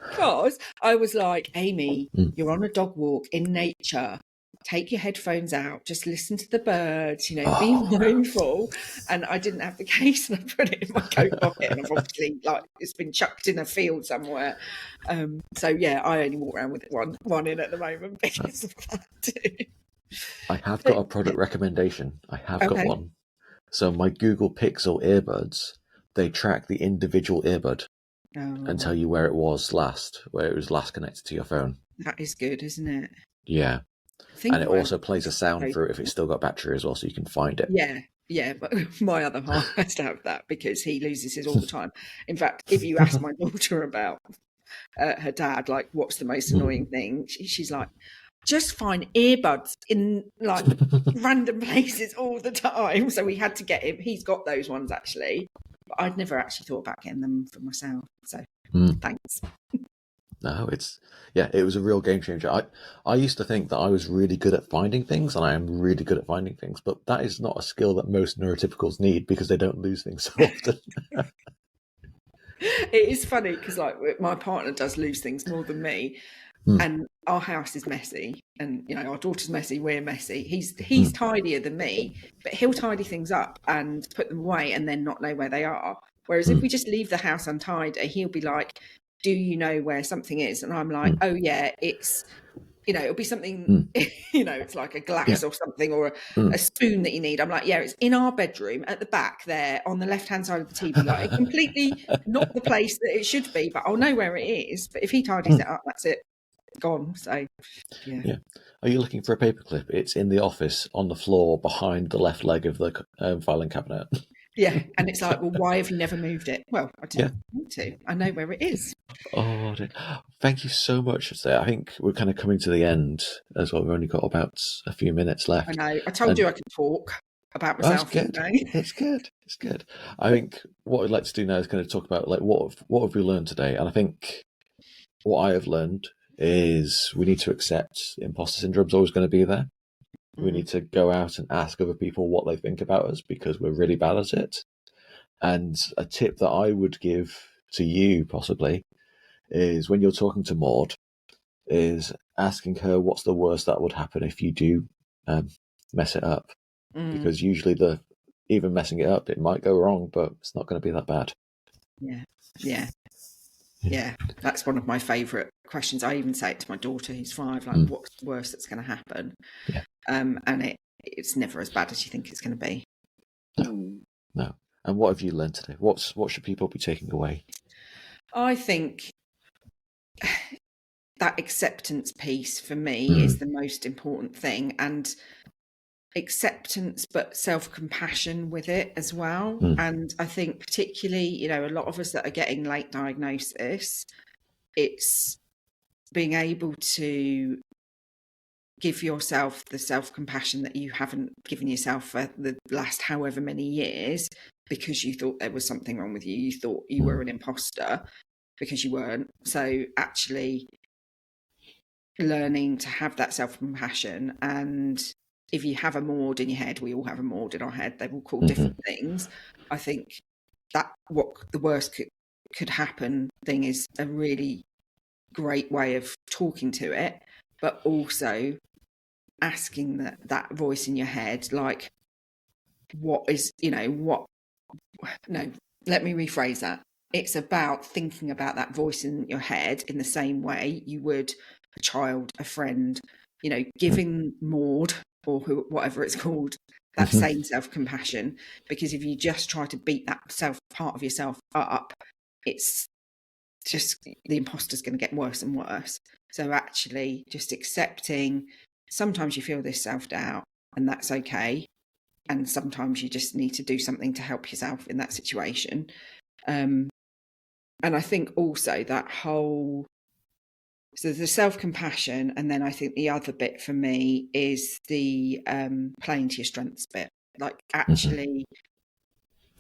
Because I was like, Amy, Mm. you're on a dog walk in nature. Take your headphones out, just listen to the birds, be Oh, mindful. And I didn't have the case, and I put it in my coat pocket, and I've obviously it's been chucked in a field somewhere. So yeah, I only walk around with one in at the moment because of that too. I have got But, a product recommendation. I have got okay. one. So my Google Pixel earbuds, they track the individual earbud and tell Oh, you where it was last connected to your phone. that is good, isn't it? Yeah. I And think it my also plays a sound through it if it's still got battery as well, so you can find it. yeah, but my other half has to have that because he loses his all the time. In fact, if you ask my daughter about her dad, like, what's the most annoying thing? She's like, just find earbuds in like random places all the time. So we had to get him. He's got those ones actually, but I'd never actually thought about getting them for myself. So thanks. No, it was a real game changer. I used to think that I was really good at finding things, and I am really good at finding things, but that is not a skill that most neurotypicals need because they don't lose things so often. It is funny because like my partner does lose things more than me, Mm, and our house is messy, and our daughter's messy, we're messy. He's mm, tidier than me, but he'll tidy things up and put them away and then not know where they are. Whereas if mm, we just leave the house untidy, he'll be like, do you know where something is? And I'm like, mm, oh yeah, it's it'll be something, mm. it's like a Yeah. glass or something, or Mm. a spoon that you need. I'm like, yeah, it's in our bedroom at the back there on the left hand side of the TV, like completely not the place that it should be, but I'll know where it is. But if he tidies Mm. it up, that's it, gone. So yeah. Yeah. Are you looking for a paperclip? It's in the office on the floor behind the left leg of the filing cabinet. Yeah. And it's like, well, why have you never moved it? Well, I Yeah. didn't want to. I know where it is. Oh, dear. Thank you so much. I think we're kind of coming to the end as well. We've only got about a few minutes I left. know. I told And you I could talk about oh, it's myself all good. day. It's good. It's good. I think what I'd like to do now is kind of talk about like what have we learned today? And I think what I have learned is we need to accept imposter syndrome's always going to be there. We need to go out and ask other people what they think about us because we're really bad at it. And a tip that I would give to you possibly is when you're talking to Maud, is asking her what's the worst that would happen if you do mess it up. Because usually even messing it up, it might go wrong, but it's not going to be that bad. Yeah. Yeah. Yeah, that's one of my favourite questions. I even say it to my daughter, who's 5, like, what's the worst that's going to happen? Yeah. And it's never as bad as you think it's going to be. No. And what have you learned today? What should people be taking away? I think that acceptance piece for me is the most important thing, and acceptance but self-compassion with it as well. And I think particularly, a lot of us that are getting late diagnosis, it's being able to give yourself the self-compassion that you haven't given yourself for the last however many years because you thought there was something wrong with you. You thought you were an imposter because you weren't. So actually learning to have that self-compassion, and if you have a Maud in your head, we all have a Maud in our head, they will call different things. I think that what the worst could happen thing is a really great way of talking to it, but also asking that voice in your head, like, what is, what, no, let me rephrase that. It's about thinking about that voice in your head in the same way you would a child, a friend, giving Maud or whatever it's called, that same self-compassion. Because if you just try to beat that part of yourself up, it's just, the imposter's going to get worse and worse. So actually just accepting, sometimes you feel this self-doubt, and that's okay. And sometimes you just need to do something to help yourself in that situation. And I think also that whole, so the self-compassion, and then I think the other bit for me is the playing to your strengths bit. Like actually,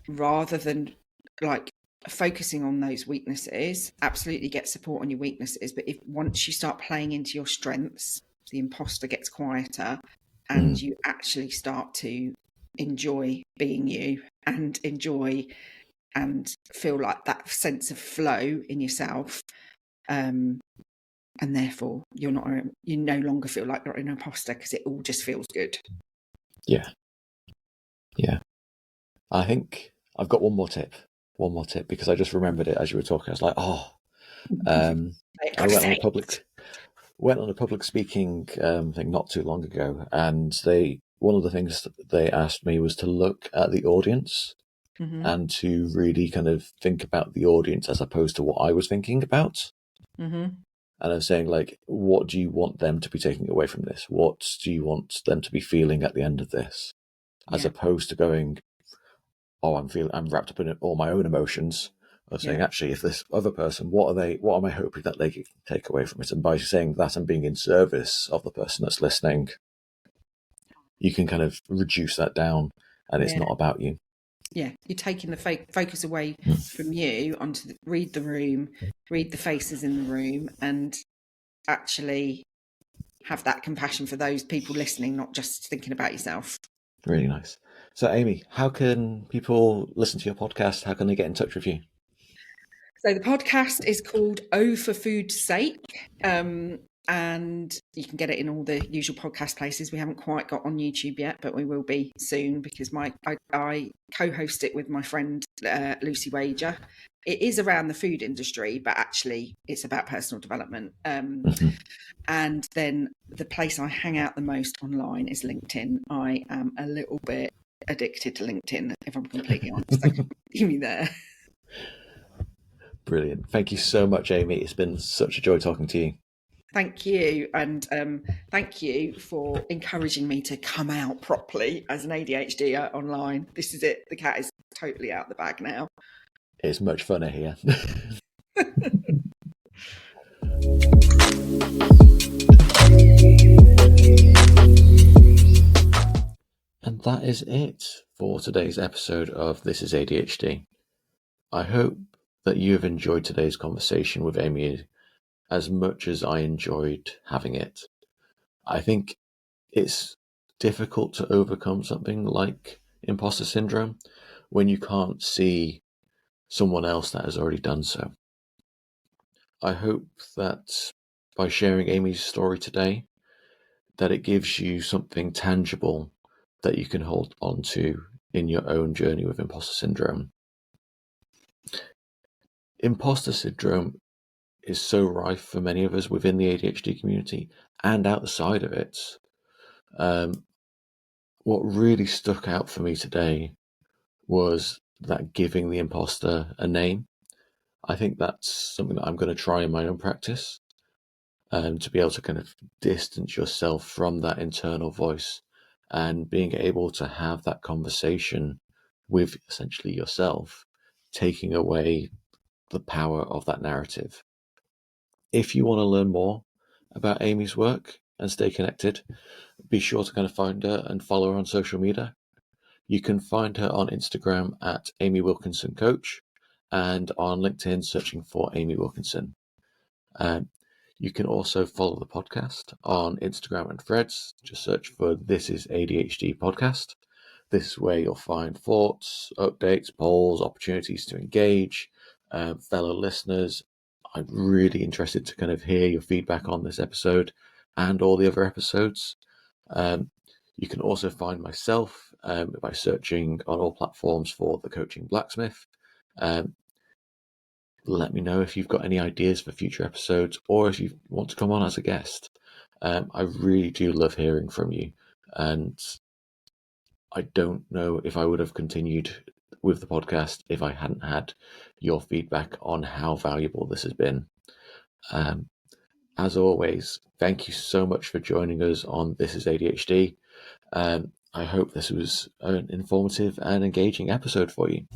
rather than like focusing on those weaknesses, absolutely get support on your weaknesses. But if once you start playing into your strengths, the imposter gets quieter and you actually start to enjoy being you and enjoy and feel like that sense of flow in yourself, and therefore you no longer feel like you're an imposter because it all just feels good. Yeah. I think I've got one more tip because I just remembered it as you were talking. I was like, I went on a public speaking thing not too long ago, and one of the things they asked me was to look at the audience and to really kind of think about the audience as opposed to what I was thinking about. And I'm saying, like, what do you want them to be taking away from this? What do you want them to be feeling at the end of this? As opposed to going, I'm wrapped up in all my own emotions. I was saying, actually, if this other person, what am I hoping that they can take away from it? And by saying that and being in service of the person that's listening, you can kind of reduce that down, and it's not about you. Yeah, you're taking the focus away from you onto read the room, read the faces in the room, and actually have that compassion for those people listening, not just thinking about yourself. Really nice. So, Amy, how can people listen to your podcast? How can they get in touch with you? So the podcast is called Oh for Food's Sake, and you can get it in all the usual podcast places. We haven't quite got on YouTube yet, but we will be soon because I co-host it with my friend Lucy Wager. It is around the food industry, but actually it's about personal development. And then the place I hang out the most online is LinkedIn. I am a little bit addicted to LinkedIn, if I'm completely honest. So see me there. Brilliant. Thank you so much, Amy. It's been such a joy talking to you. Thank you. And thank you for encouraging me to come out properly as an ADHD online. This is it. The cat is totally out the bag now. It's much funner here. And that is it for today's episode of This is ADHD. I hope that you have enjoyed today's conversation with Amy as much as I enjoyed having it. I think it's difficult to overcome something like imposter syndrome when you can't see someone else that has already done so. I hope that by sharing Amy's story today, that it gives you something tangible that you can hold on to in your own journey with imposter syndrome. Imposter syndrome is so rife for many of us within the ADHD community and outside of it. What really stuck out for me today was that giving the imposter a name. I think that's something that I'm going to try in my own practice, to be able to kind of distance yourself from that internal voice and being able to have that conversation with essentially yourself, taking away the power of that narrative. If you want to learn more about Amy's work and stay connected, be sure to kind of find her and follow her on social media. You can find her on Instagram at Amy Wilkinson Coach and on LinkedIn searching for Amy Wilkinson. You can also follow the podcast on Instagram and Threads. Just search for This is ADHD Podcast. This is where you'll find thoughts, updates, polls, opportunities to engage, fellow listeners. I'm really interested to kind of hear your feedback on this episode and all the other episodes. You can also find myself by searching on all platforms for The Coaching Blacksmith. Let me know if you've got any ideas for future episodes or if you want to come on as a guest. I really do love hearing from you, and I don't know if I would have continued with the podcast if I hadn't had your feedback on how valuable this has been. As always, thank you so much for joining us on This is ADHD. I hope this was an informative and engaging episode for you.